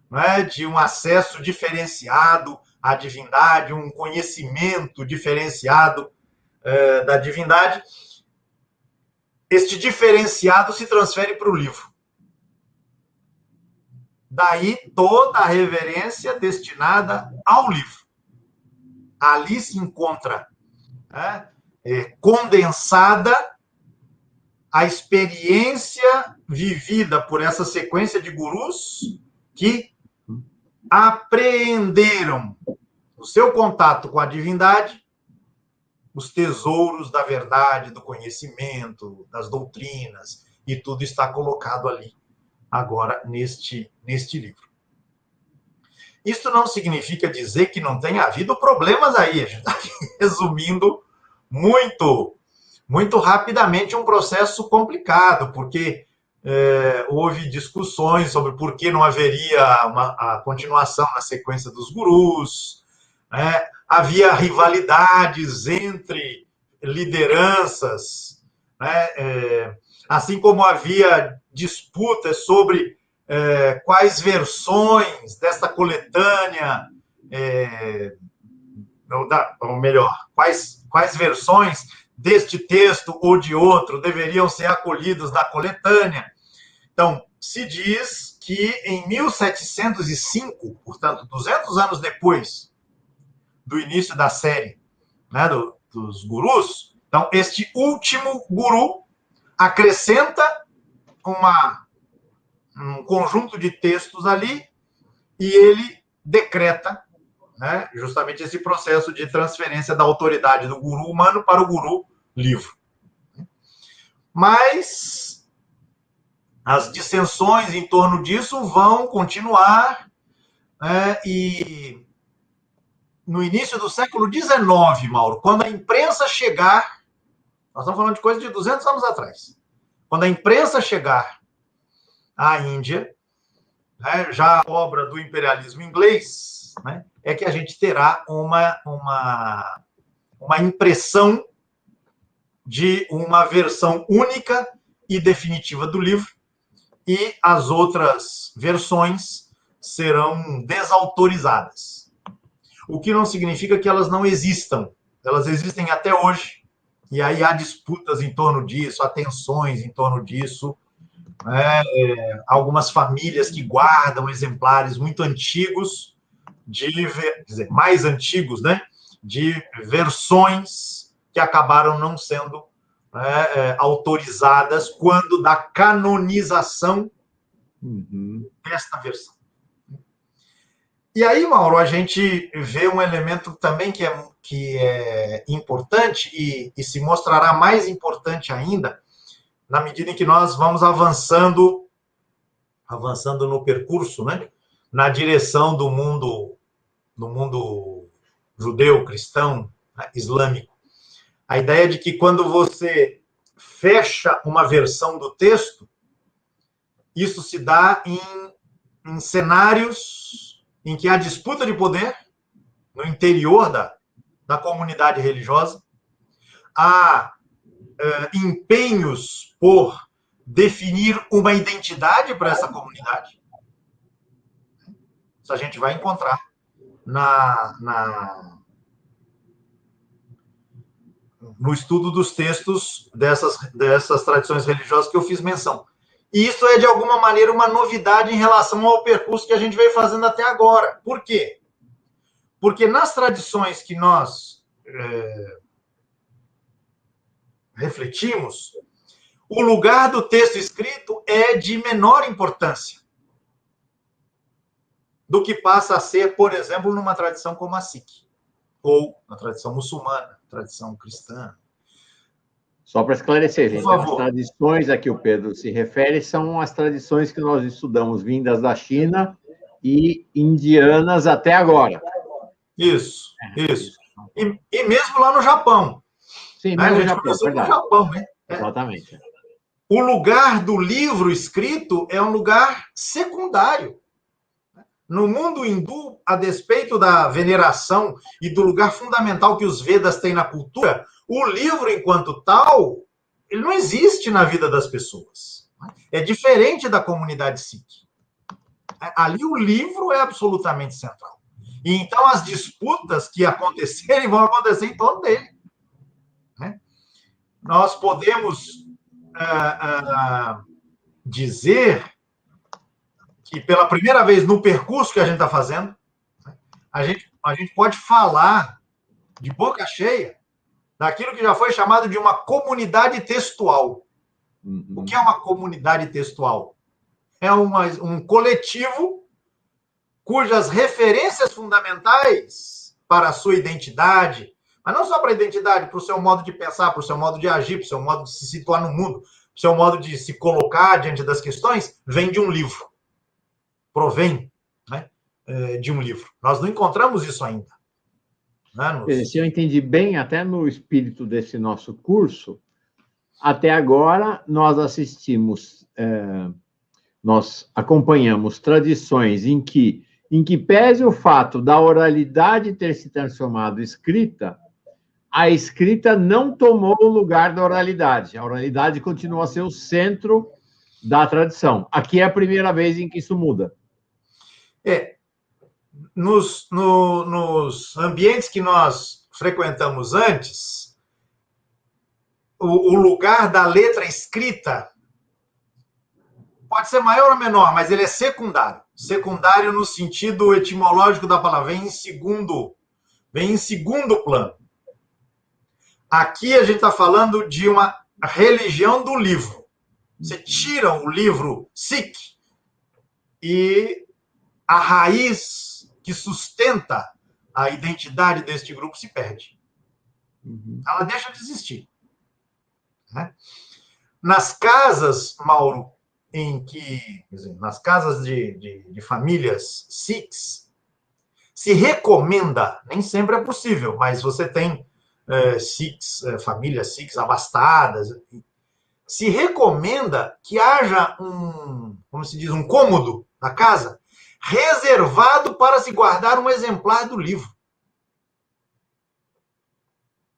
né, de um acesso diferenciado à divindade, um conhecimento diferenciado da divindade. Este diferenciado se transfere para o livro. Daí toda a reverência destinada ao livro. Ali se encontra, né, condensada a experiência vivida por essa sequência de gurus que apreenderam, no seu contato com a divindade, os tesouros da verdade, do conhecimento, das doutrinas, e tudo está colocado ali, agora, neste livro. Isso não significa dizer que não tenha havido problemas aí. A gente está resumindo muito, muito rapidamente um processo complicado, porque houve discussões sobre por que não haveria a continuação na sequência dos gurus, né? Havia rivalidades entre lideranças, né? Assim como havia disputas sobre quais versões desta coletânea, ou melhor, quais versões deste texto ou de outro deveriam ser acolhidos na coletânea. Então, se diz que em 1705, portanto, 200 anos depois do início da série, né, dos gurus, então, este último guru acrescenta um conjunto de textos ali e ele decreta, né, justamente esse processo de transferência da autoridade do guru humano para o guru livro. Mas as dissensões em torno disso vão continuar, né, e no início do século XIX, Mauro, quando a imprensa chegar, nós estamos falando de coisa de 200 anos atrás, quando a imprensa chegar à Índia, né, já obra do imperialismo inglês, né, é que a gente terá uma impressão de uma versão única e definitiva do livro, e as outras versões serão desautorizadas. O que não significa que elas não existam. Elas existem até hoje, e aí há disputas em torno disso, há tensões em torno disso, né? Algumas famílias que guardam exemplares muito antigos, quer dizer, mais antigos, né, de versões que acabaram não sendo autorizadas quando da canonização desta versão. E aí, Mauro, a gente vê um elemento também que é importante e se mostrará mais importante ainda na medida em que nós vamos avançando no percurso, né, na direção do mundo judeu, cristão, né, islâmico. A ideia de que quando você fecha uma versão do texto, isso se dá em cenários em que há disputa de poder no interior da comunidade religiosa, há empenhos por definir uma identidade para essa comunidade. Isso a gente vai encontrar no estudo dos textos dessas tradições religiosas que eu fiz menção. E isso é, de alguma maneira, uma novidade em relação ao percurso que a gente veio fazendo até agora. Por quê? Porque nas tradições que nós refletimos, o lugar do texto escrito é de menor importância do que passa a ser, por exemplo, numa tradição como a Sikh, ou na tradição muçulmana, tradição cristã. Só para esclarecer, gente, as tradições a que o Pedro se refere são as tradições que nós estudamos vindas da China e indianas até agora. Isso. E mesmo lá no Japão. Sim, mesmo no Japão, no Japão, né? Exatamente. o lugar do livro escrito é um lugar secundário. No mundo hindu, a despeito da veneração e do lugar fundamental que os Vedas têm na cultura, o livro, enquanto tal, ele não existe na vida das pessoas. É diferente da comunidade Sikh. Ali o livro é absolutamente central. E então as disputas que acontecerem vão acontecer em torno dele. Nós podemos dizer que pela primeira vez no percurso que a gente está fazendo, a gente pode falar de boca cheia daquilo que já foi chamado de uma comunidade textual. O que é uma comunidade textual? É um coletivo cujas referências fundamentais para a sua identidade, mas não só para a identidade, para o seu modo de pensar, para o seu modo de agir, para o seu modo de se situar no mundo, para o seu modo de se colocar diante das questões, vem de um livro. Provém, né, de um livro. Nós não encontramos isso ainda. Né, Se eu entendi bem, até no espírito desse nosso curso, até agora nós assistimos, nós acompanhamos tradições em que pese o fato da oralidade ter se transformado em escrita, a escrita não tomou o lugar da oralidade. A oralidade continua a ser o centro da tradição. Aqui é a primeira vez em que isso muda. Nos ambientes que nós frequentamos antes, o lugar da letra escrita pode ser maior ou menor, mas ele é secundário. Secundário no sentido etimológico da palavra, vem em segundo plano. Aqui a gente está falando de uma religião do livro. Você tira o livro Sikh e a raiz que sustenta a identidade deste grupo se perde. Ela deixa de existir. Né? Nas casas, Mauro, nas casas de famílias Sikhs, se recomenda, nem sempre é possível, mas você tem Sikhs, famílias Sikhs abastadas, se recomenda que haja como se diz, um cômodo na casa reservado para se guardar um exemplar do livro.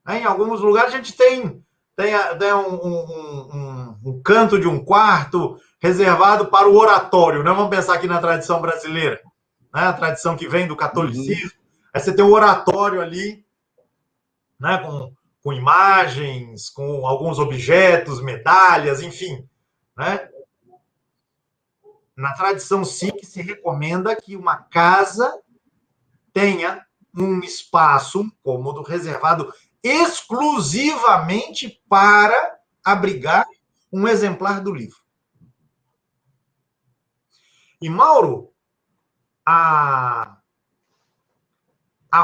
Em alguns lugares a gente tem um canto de um quarto reservado para o oratório. Né? Vamos pensar aqui na tradição brasileira, né? A tradição que vem do catolicismo. Aí você tem um oratório ali, né? Com imagens, com alguns objetos, medalhas, enfim. Né? Na tradição Sikh se recomenda que uma casa tenha um espaço, um cômodo reservado exclusivamente para abrigar um exemplar do livro. E, Mauro, a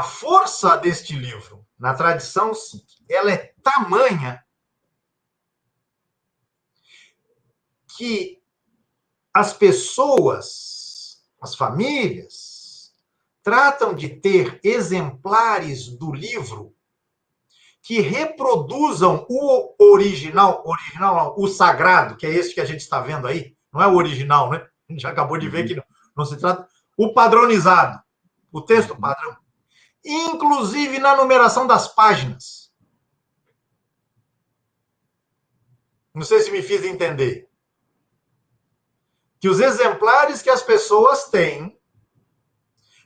força deste livro, na tradição Sikh, ela é tamanha que as pessoas, as famílias, tratam de ter exemplares do livro que reproduzam o original, o sagrado, que é esse que a gente está vendo aí, não é o original, né? A gente já acabou de ver que não se trata, o padronizado, o texto padrão, inclusive na numeração das páginas. Não sei se me fiz entender. Que os exemplares que as pessoas têm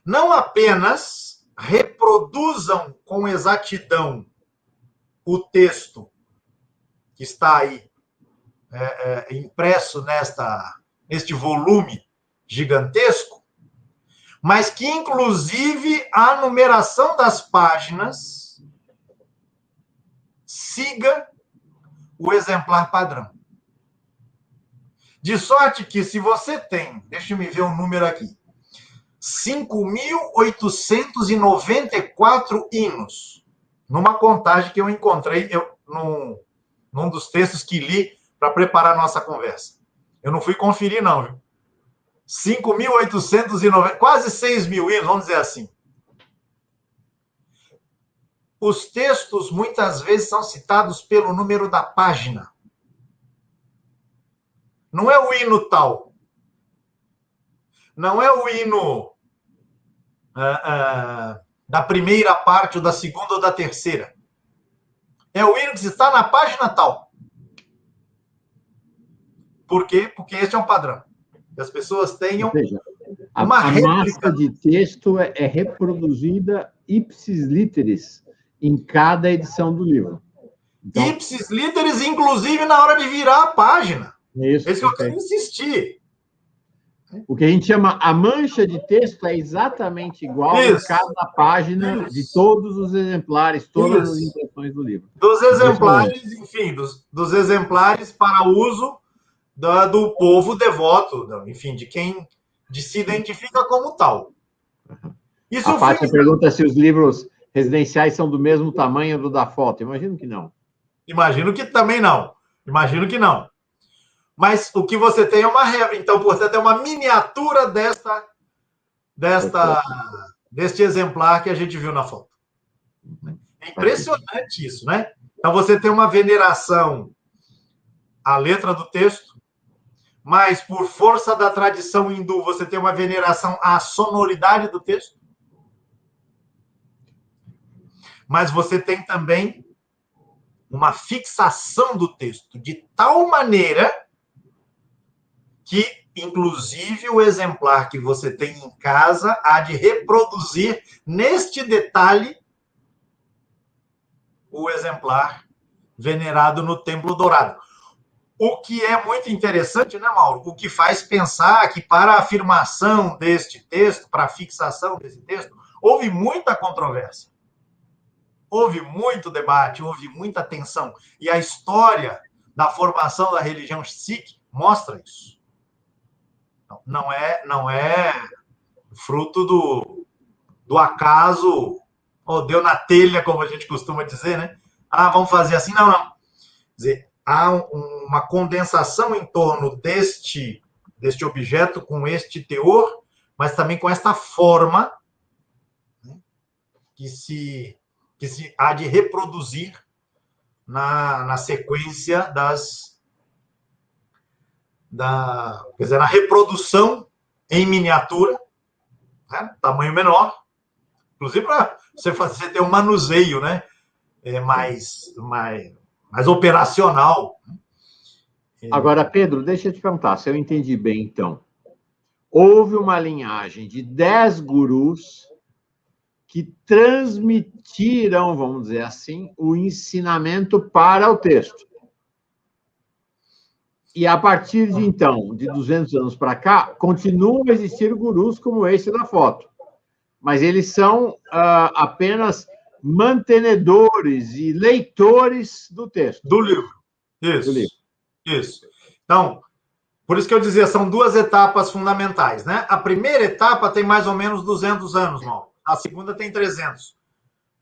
não apenas reproduzam com exatidão o texto que está aí impresso neste volume gigantesco, mas que, inclusive, a numeração das páginas siga o exemplar padrão. De sorte que, se você tem, deixa eu me ver um número aqui, 5.894 hinos, numa contagem que eu encontrei num dos textos que li para preparar a nossa conversa. Eu não fui conferir, não, viu? 5.890, quase 6.000 hinos, vamos dizer assim. Os textos, muitas vezes, são citados pelo número da página. Não é o hino tal. Não é o hino da primeira parte, ou da segunda, ou da terceira. É o hino que está na página tal. Por quê? Porque este é um padrão. Que as pessoas tenham uma réplica. A massa de texto é reproduzida ipsis literis em cada edição do livro. Então, ipsis literis, inclusive, na hora de virar a página. Isso, esse que eu quero insistir. O que a gente chama a mancha de texto é exatamente igual em cada página de todos os exemplares, todas as impressões do livro. Dos exemplares, enfim, dos exemplares para uso do povo devoto, enfim, de quem se identifica como tal. Isso a Pátia pergunta se os livros residenciais são do mesmo tamanho do da foto. Imagino que não. Imagino que também não. Imagino que não. Mas o que você tem é uma réplica. Então, portanto, é uma miniatura deste exemplar que a gente viu na foto. É impressionante isso, né? Então, você tem uma veneração à letra do texto, mas, por força da tradição hindu, você tem uma veneração à sonoridade do texto. Mas você tem também uma fixação do texto, de tal maneira que, inclusive, o exemplar que você tem em casa há de reproduzir, neste detalhe, o exemplar venerado no Templo Dourado. O que é muito interessante, né, Mauro? O que faz pensar que, para a afirmação deste texto, para a fixação desse texto, houve muita controvérsia. Houve muito debate, houve muita tensão. E a história da formação da religião Sikh mostra isso. Não é fruto do acaso, ou deu na telha, como a gente costuma dizer, né? Vamos fazer assim. Não. Quer dizer, há uma condensação em torno deste objeto, com este teor, mas também com esta forma, né, que se há de reproduzir na sequência quer dizer, na reprodução em miniatura, né, tamanho menor, inclusive para você ter um manuseio, né, mais operacional. Agora, Pedro, deixa eu te perguntar, se eu entendi bem, então. Houve uma linhagem de 10 gurus que transmitiram, vamos dizer assim, o ensinamento para o texto. E a partir de, então, de 200 anos para cá, continuam a existir gurus como esse da foto. Mas eles são apenas mantenedores e leitores do texto. Do livro. Isso. Do livro. Isso. Então, por isso que eu dizia, são duas etapas fundamentais, né? A primeira etapa tem mais ou menos 200 anos, Mauro. A segunda tem 300.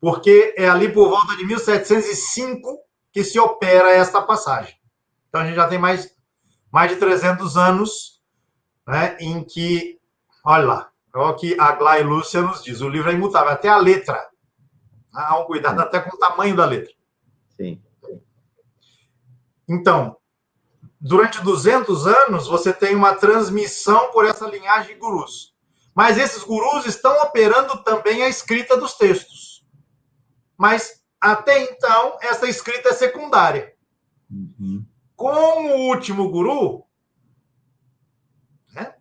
Porque é ali por volta de 1705 que se opera esta passagem. Então, a gente já tem mais de 300 anos, né, em que, olha lá, olha o que a Glá e Lúcia nos diz, o livro é imutável, até a letra. Há um cuidado até com o tamanho da letra. Sim. Então, durante 200 anos, você tem uma transmissão por essa linhagem de gurus. Mas esses gurus estão operando também a escrita dos textos. Mas, até então, essa escrita é secundária. Uhum. Com o último guru, né,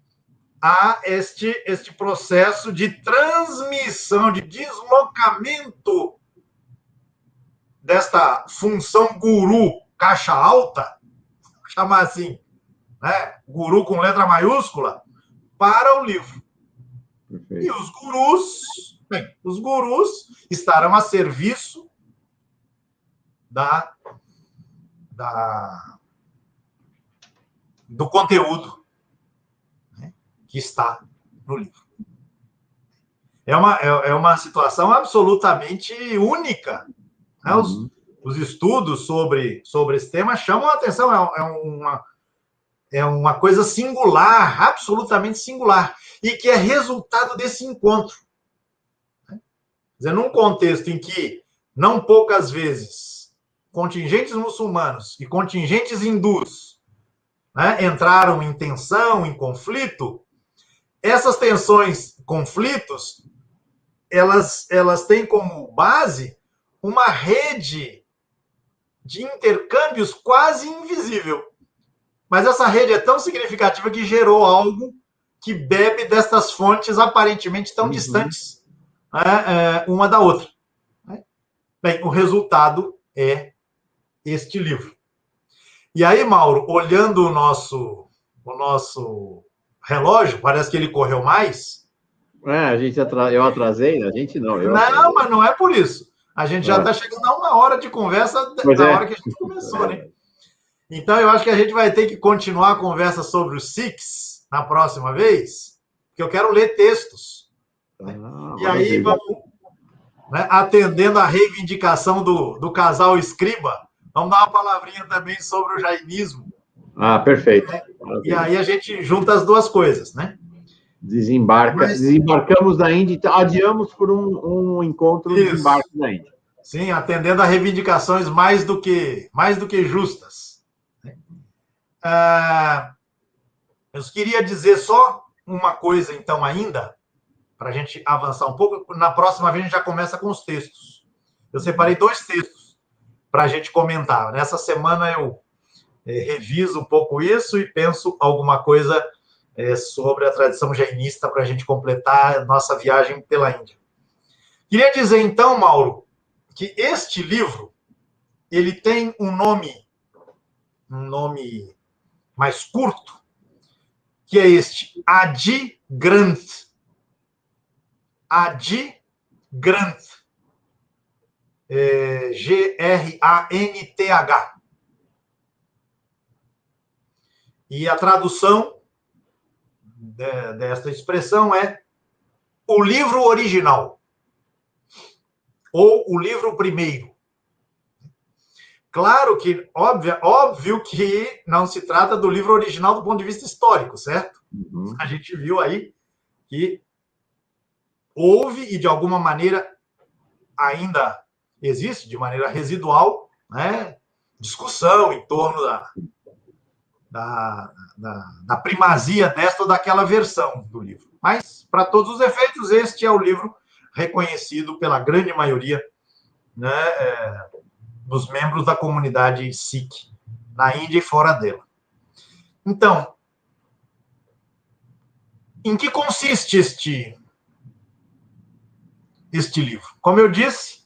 há este processo de transmissão, de deslocamento desta função guru caixa alta, chamar assim, né, guru com letra maiúscula, para o livro. Perfeito. E os gurus estarão a serviço do conteúdo, né, que está no livro. É uma situação absolutamente única. Né? Os estudos sobre esse tema chamam a atenção. É uma coisa singular, absolutamente singular, e que é resultado desse encontro. Quer dizer, num contexto em que, não poucas vezes, contingentes muçulmanos e contingentes hindus né, entraram em tensão, em conflito, essas tensões, conflitos, elas têm como base uma rede de intercâmbios quase invisível. Mas essa rede é tão significativa que gerou algo que bebe dessas fontes aparentemente tão distantes, né, uma da outra. Bem, o resultado é este livro. E aí, Mauro, olhando o nosso relógio, parece que ele correu mais. Eu atrasei? A gente não, eu atrasei. Não, mas não é por isso. A gente já está chegando a 1 hora de conversa da hora que a gente começou, né? Então, eu acho que a gente vai ter que continuar a conversa sobre os SICs na próxima vez, porque eu quero ler textos. E aí, vamos, né, atendendo a reivindicação do casal Escriba, vamos dar uma palavrinha também sobre o jainismo. Perfeito. E aí a gente junta as duas coisas, né? Desembarcamos da Índia, adiamos por um encontro de desembarque da Índia. Sim, atendendo a reivindicações mais do que justas. Eu queria dizer só uma coisa, então, ainda, para a gente avançar um pouco. Na próxima vez, a gente já começa com os textos. Eu separei 2 textos para a gente comentar. Nessa semana, eu reviso um pouco isso e penso alguma coisa sobre a tradição jainista para a gente completar a nossa viagem pela Índia. Queria dizer, então, Mauro, que este livro ele tem um nome mais curto, que é este, Adi Granth. Adi Granth. Granth. E a tradução desta expressão é o livro original, ou o livro primeiro. Claro que, óbvio que não se trata do livro original do ponto de vista histórico, certo? A gente viu aí que houve, e de alguma maneira ainda existe, de maneira residual, né, discussão em torno da primazia desta ou daquela versão do livro. Mas, para todos os efeitos, este é o livro reconhecido pela grande maioria, né, dos membros da comunidade Sikh, na Índia e fora dela. Então, em que consiste este livro? Como eu disse,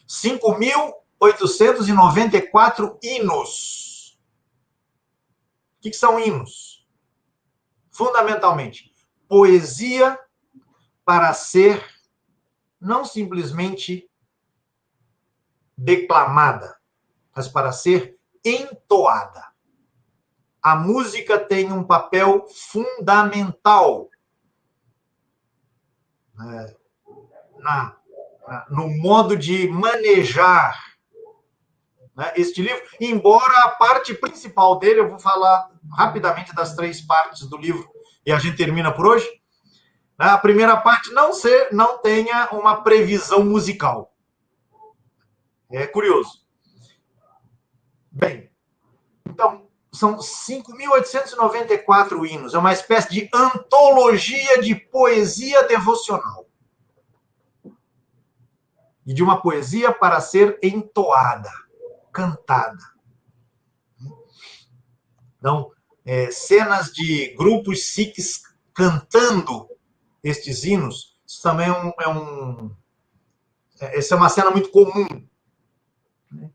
5.894 hinos. O que são hinos? Fundamentalmente, poesia para ser não simplesmente declamada, mas para ser entoada. A música tem um papel fundamental no modo de manejar, né, este livro, embora a parte principal dele, eu vou falar rapidamente das 3 partes do livro e a gente termina por hoje. A primeira parte não tenha uma previsão musical. É curioso. Bem, então, são 5.894 hinos. É uma espécie de antologia de poesia devocional. E de uma poesia para ser entoada, cantada. Então, cenas de grupos sikhs cantando estes hinos, isso também essa é uma cena muito comum, né,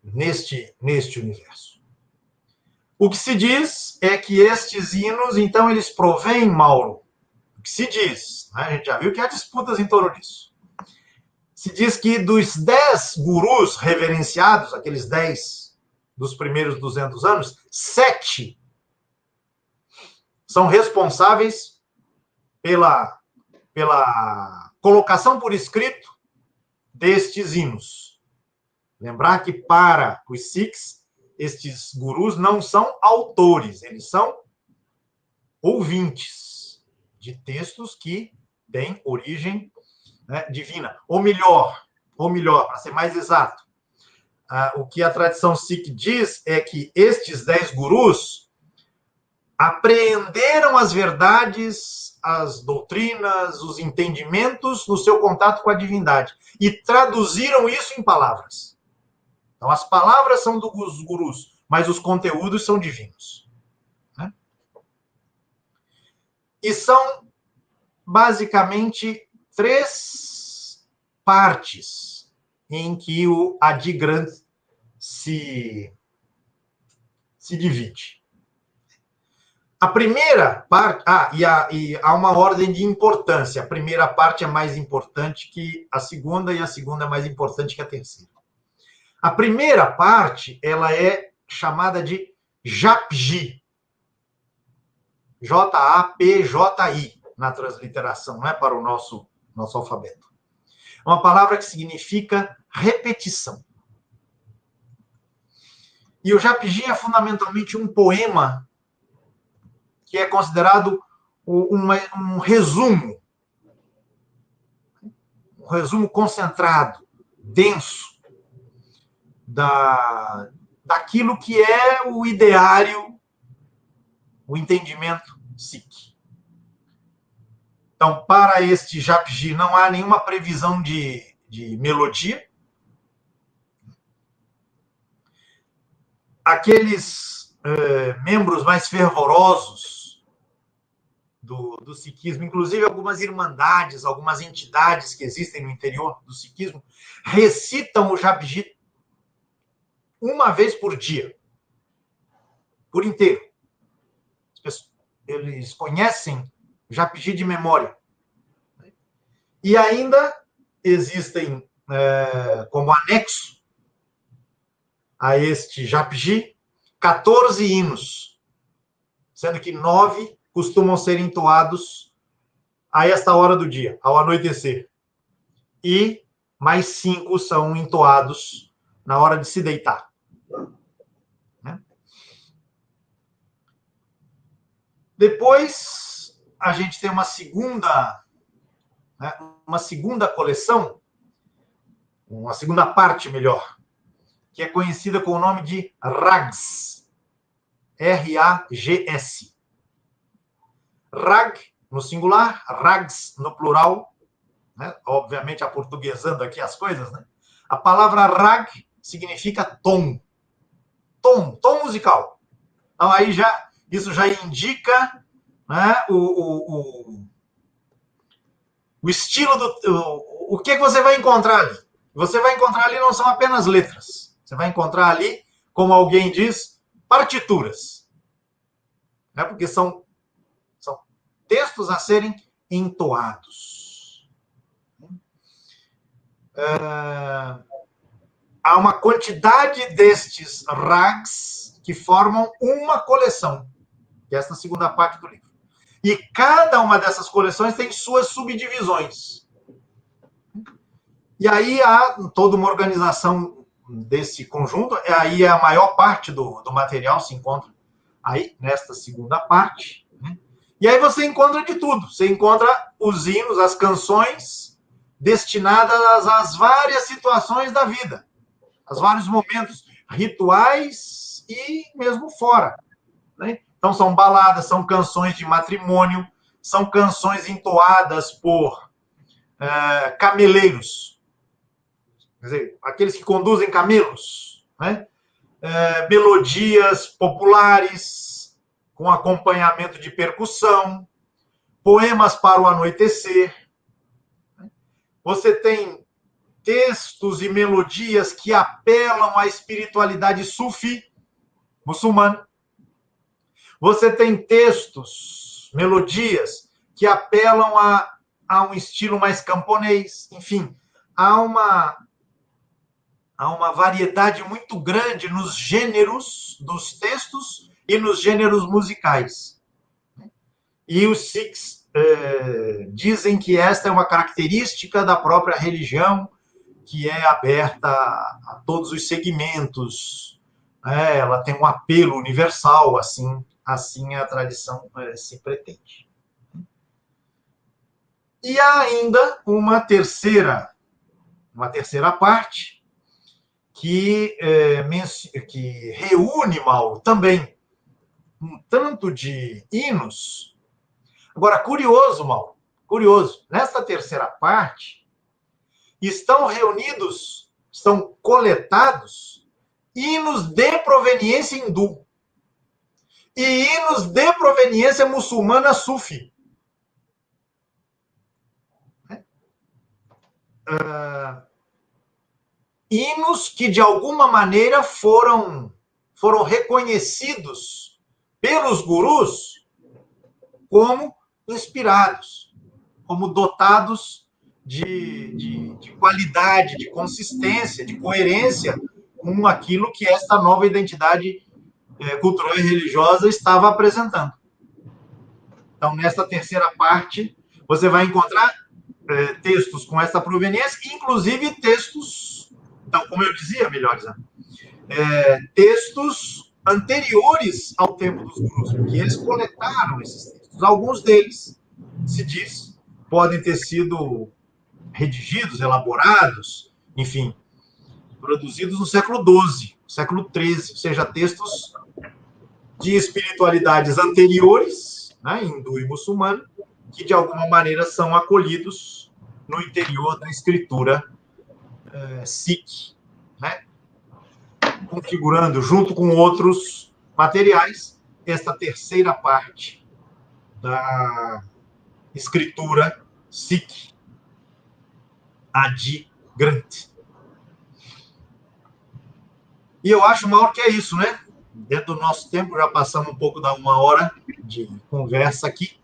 neste universo. O que se diz é que estes hinos, então, eles provêm, Mauro, o que se diz, né, a gente já viu que há disputas em torno disso. Se diz que dos 10 gurus reverenciados, aqueles 10 dos primeiros 200 anos, 7 são responsáveis pela colocação por escrito destes hinos. Lembrar que para os Sikhs, estes gurus não são autores, eles são ouvintes de textos que têm origem, né, divina. Ou melhor, para ser mais exato, o que a tradição Sikh diz é que estes 10 gurus apreenderam as verdades, as doutrinas, os entendimentos no seu contato com a divindade e traduziram isso em palavras. Então, as palavras são dos gurus, mas os conteúdos são divinos. Né? E são, basicamente, 3 partes em que o Adi Granth se divide. A primeira parte... e há uma ordem de importância. A primeira parte é mais importante que a segunda, e a segunda é mais importante que a terceira. A primeira parte, ela é chamada de Japji. J-A-P-J-I, na transliteração, não é para o nosso alfabeto. É uma palavra que significa repetição. E o Japji é fundamentalmente um poema que é considerado um resumo concentrado, denso, daquilo que é o ideário, o entendimento Sikh. Então, para este Japji não há nenhuma previsão de melodia. Aqueles membros mais fervorosos do sikhismo, inclusive algumas irmandades, algumas entidades que existem no interior do sikhismo, recitam o Japji uma vez por dia, por inteiro. Eles conhecem o Japji de memória. E ainda existem, como anexo a este Japji, 14 hinos, sendo que 9 costumam ser entoados a esta hora do dia, ao anoitecer. E mais 5 são entoados na hora de se deitar. Né? Depois, a gente tem uma segunda coleção, uma segunda parte, melhor, que é conhecida com o nome de Rags. R-A-G-S. Rag, no singular, Rags, no plural. Né? Obviamente, aportuguesando aqui as coisas. Né? A palavra Rag significa tom. Tom musical. Então, aí isso já indica, né, o estilo o que você vai encontrar ali. Você vai encontrar ali não são apenas letras. Você vai encontrar ali, como alguém diz, partituras. Né? Porque são textos a serem entoados. Há uma quantidade destes rags que formam uma coleção, que é esta segunda parte do livro. E cada uma dessas coleções tem suas subdivisões. E aí há toda uma organização desse conjunto, aí a maior parte do material se encontra aí nesta segunda parte. Né? E aí você encontra de tudo. Você encontra os hinos, as canções destinadas às várias situações da vida, aos vários momentos rituais e mesmo fora. Né? Então são baladas, são canções de matrimônio, são canções entoadas por cameleiros, quer dizer, aqueles que conduzem camelos, né? Melodias populares com acompanhamento de percussão, poemas para o anoitecer. Você tem textos e melodias que apelam à espiritualidade sufi muçulmana. Você tem textos, melodias que apelam a um estilo mais camponês. Enfim, há uma variedade muito grande nos gêneros dos textos e nos gêneros musicais. E os Sikhs dizem que esta é uma característica da própria religião, que é aberta a todos os segmentos. Ela tem um apelo universal, assim a tradição se pretende. E há ainda uma terceira parte, que reúne, Mauro, também um tanto de hinos. Agora, curioso, Mauro, curioso, nesta terceira parte, estão reunidos, estão coletados hinos de proveniência hindu e hinos de proveniência muçulmana sufi. Hinos que, de alguma maneira, foram reconhecidos pelos gurus como inspirados, como dotados de qualidade, de consistência, de coerência com aquilo que esta nova identidade cultural e religiosa estava apresentando. Então, nesta terceira parte, você vai encontrar textos com essa proveniência, inclusive textos, então, como eu dizia, melhor dizendo, textos anteriores ao tempo dos gurus, porque eles coletaram esses textos. Alguns deles, se diz, podem ter sido redigidos, elaborados, enfim, produzidos no século XII, século XIII, ou seja, textos de espiritualidades anteriores, né, hindu e muçulmano, que de alguma maneira são acolhidos no interior da escritura Sikh, né, configurando, junto com outros materiais, esta terceira parte da escritura Sikh, Adi Granth. E eu acho, Mauro, que é isso, né? Dentro do nosso tempo, já passamos um pouco da 1 hora de conversa aqui.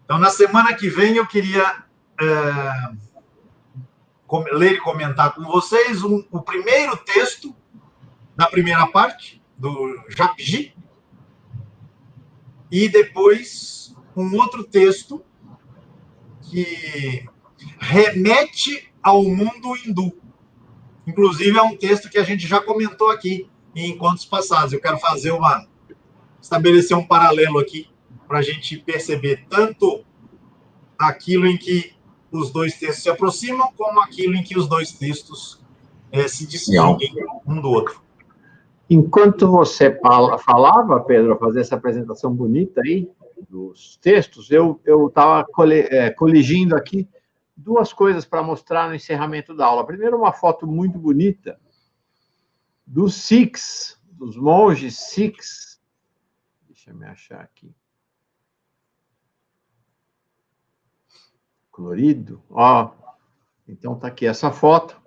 Então, na semana que vem, eu queria ler e comentar com vocês o primeiro texto da primeira parte, do Japji, e depois um outro texto que remete ao mundo hindu. Inclusive, é um texto que a gente já comentou aqui em encontros passados. Eu quero estabelecer um paralelo aqui para a gente perceber tanto aquilo em que os dois textos se aproximam, como aquilo em que os dois textos se distinguem um do outro. Enquanto você falava, Pedro, fazer essa apresentação bonita aí dos textos, eu estava coligindo aqui duas coisas para mostrar no encerramento da aula. Primeiro, uma foto muito bonita dos Sikhs, dos monges Sikhs. Deixa eu me achar aqui. Colorido. Ó, então tá aqui essa foto.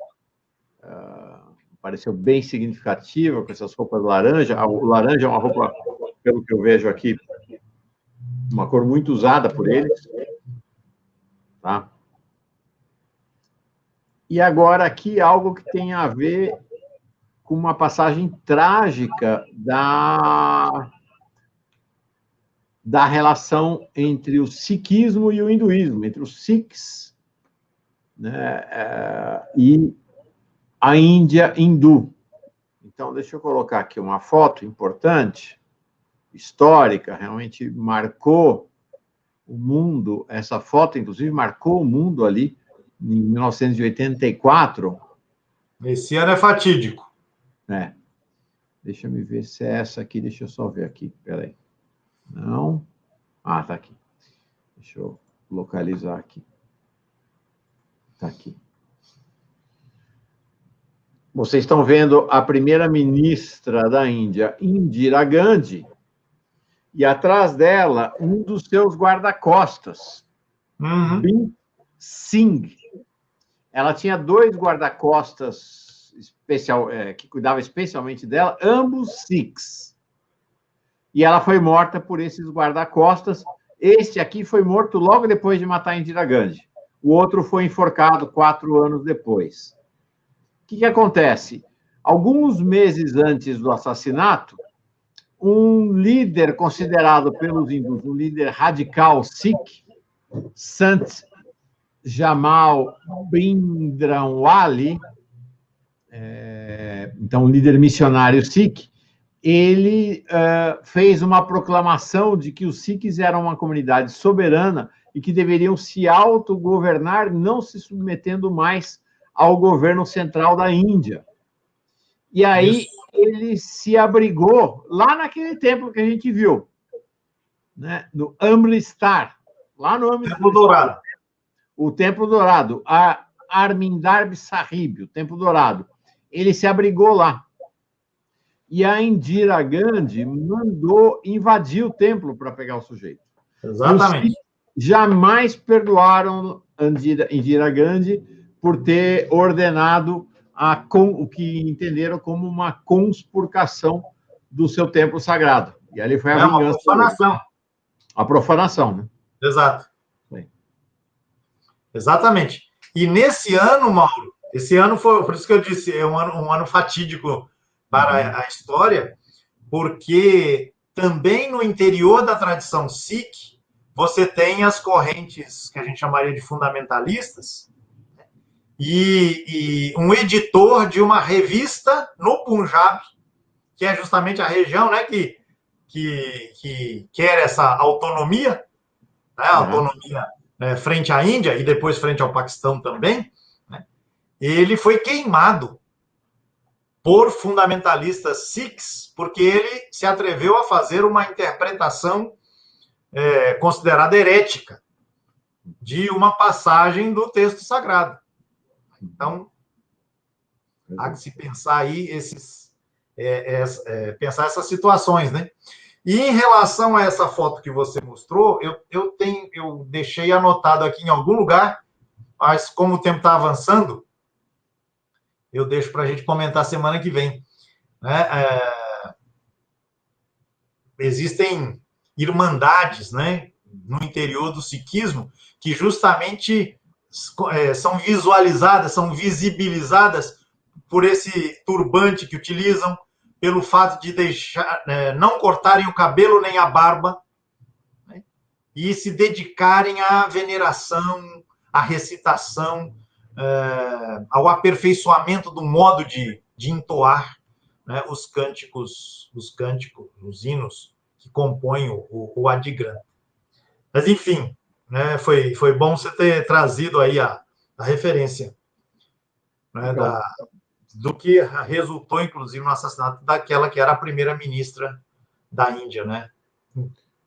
Pareceu bem significativa, com essas roupas laranja. O laranja é uma roupa, pelo que eu vejo aqui, uma cor muito usada por eles. Tá? E agora aqui algo que tem a ver com uma passagem trágica da relação entre o sikhismo e o hinduísmo, entre os Sikhs, né, e a Índia hindu. Então, deixa eu colocar aqui uma foto importante, histórica, realmente marcou o mundo. Essa foto, inclusive, marcou o mundo ali, em 1984. Esse ano é fatídico. Deixa eu me ver se é essa aqui, deixa eu só ver aqui, peraí. Não. Ah, tá aqui. Deixa eu localizar aqui. Tá aqui. Vocês estão vendo a primeira-ministra da Índia, Indira Gandhi, e atrás dela, um dos seus guarda-costas, Bhim Singh. Ela tinha 2 guarda-costas que cuidavam especialmente dela, ambos Sikhs. E ela foi morta por esses guarda-costas. Este aqui foi morto logo depois de matar Indira Gandhi. O outro foi enforcado 4 anos depois. O que acontece? Alguns meses antes do assassinato, um líder considerado pelos hindus, um líder radical Sikh, Sant Jamal Bhindranwale, então um líder missionário Sikh, ele fez uma proclamação de que os Sikhs eram uma comunidade soberana e que deveriam se autogovernar, não se submetendo mais ao governo central da Índia. E aí Isso. ele se abrigou lá naquele templo que a gente viu, né? No Amritsar, lá no Amritsar. Templo Dourado. O Templo Dourado, a Armindar Sahib, o Templo Dourado. Ele se abrigou lá. E a Indira Gandhi mandou invadir o templo para pegar o sujeito. Exatamente. E os jamais perdoaram Indira Gandhi por ter ordenado o que entenderam como uma conspurcação do seu templo sagrado. E ali foi a vingança. Uma profanação. A profanação, né? Exato. Sim. Exatamente. E nesse ano, Mauro, esse ano foi, por isso que eu disse, é um ano fatídico para a história, porque também no interior da tradição Sikh, você tem as correntes que a gente chamaria de fundamentalistas, e um editor de uma revista no Punjab, que é justamente a região, né, que quer essa autonomia, né, autonomia frente à Índia e depois frente ao Paquistão também, né, ele foi queimado por fundamentalistas sikhs, porque ele se atreveu a fazer uma interpretação considerada herética de uma passagem do texto sagrado. Então, há que se pensar aí pensar essas situações, né? E em relação a essa foto que você mostrou, eu deixei anotado aqui em algum lugar, mas como o tempo está avançando, eu deixo para a gente comentar semana que vem. Né? Existem irmandades, né, no interior do sikhismo que justamente são visualizadas, são visibilizadas por esse turbante que utilizam, pelo fato de não cortarem o cabelo nem a barba, né, e se dedicarem à veneração, à recitação, ao aperfeiçoamento do modo de entoar, né, os cânticos, os hinos que compõem o Adigranta. Mas, enfim, né, foi bom você ter trazido aí a referência, né, do que resultou, inclusive, no assassinato daquela que era a primeira-ministra da Índia, né?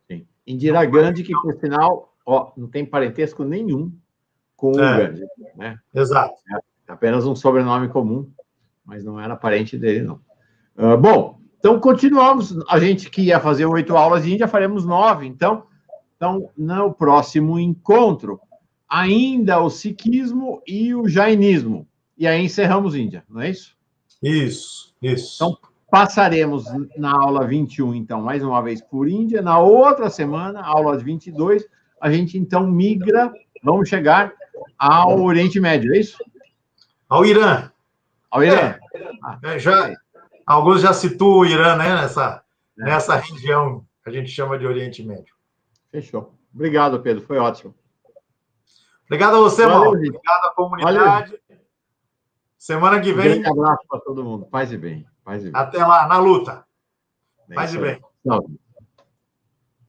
Sim. Indira Gandhi, que, por sinal, não tem parentesco nenhum com o Gandhi. Né? Exato. É apenas um sobrenome comum, mas não era parente dele, não. Bom, então continuamos. A gente que ia fazer 8 aulas de Índia, faremos 9. Então, no próximo encontro, ainda o sikhismo e o jainismo. E aí encerramos Índia, não é isso? Isso. Então, passaremos na aula 21, então, mais uma vez por Índia. Na outra semana, aula 22, a gente, então, migra, vamos chegar ao Oriente Médio, é isso? Ao Irã. Ao Irã. Alguns já situam o Irã, né, nessa região que a gente chama de Oriente Médio. Fechou. Obrigado, Pedro, foi ótimo. Obrigado a você, Mauro. Obrigado à comunidade. Valeu. Semana que vem. Um grande abraço para todo mundo. Paz e bem. Paz e bem. Até lá, na luta. Paz e bem. Tchau.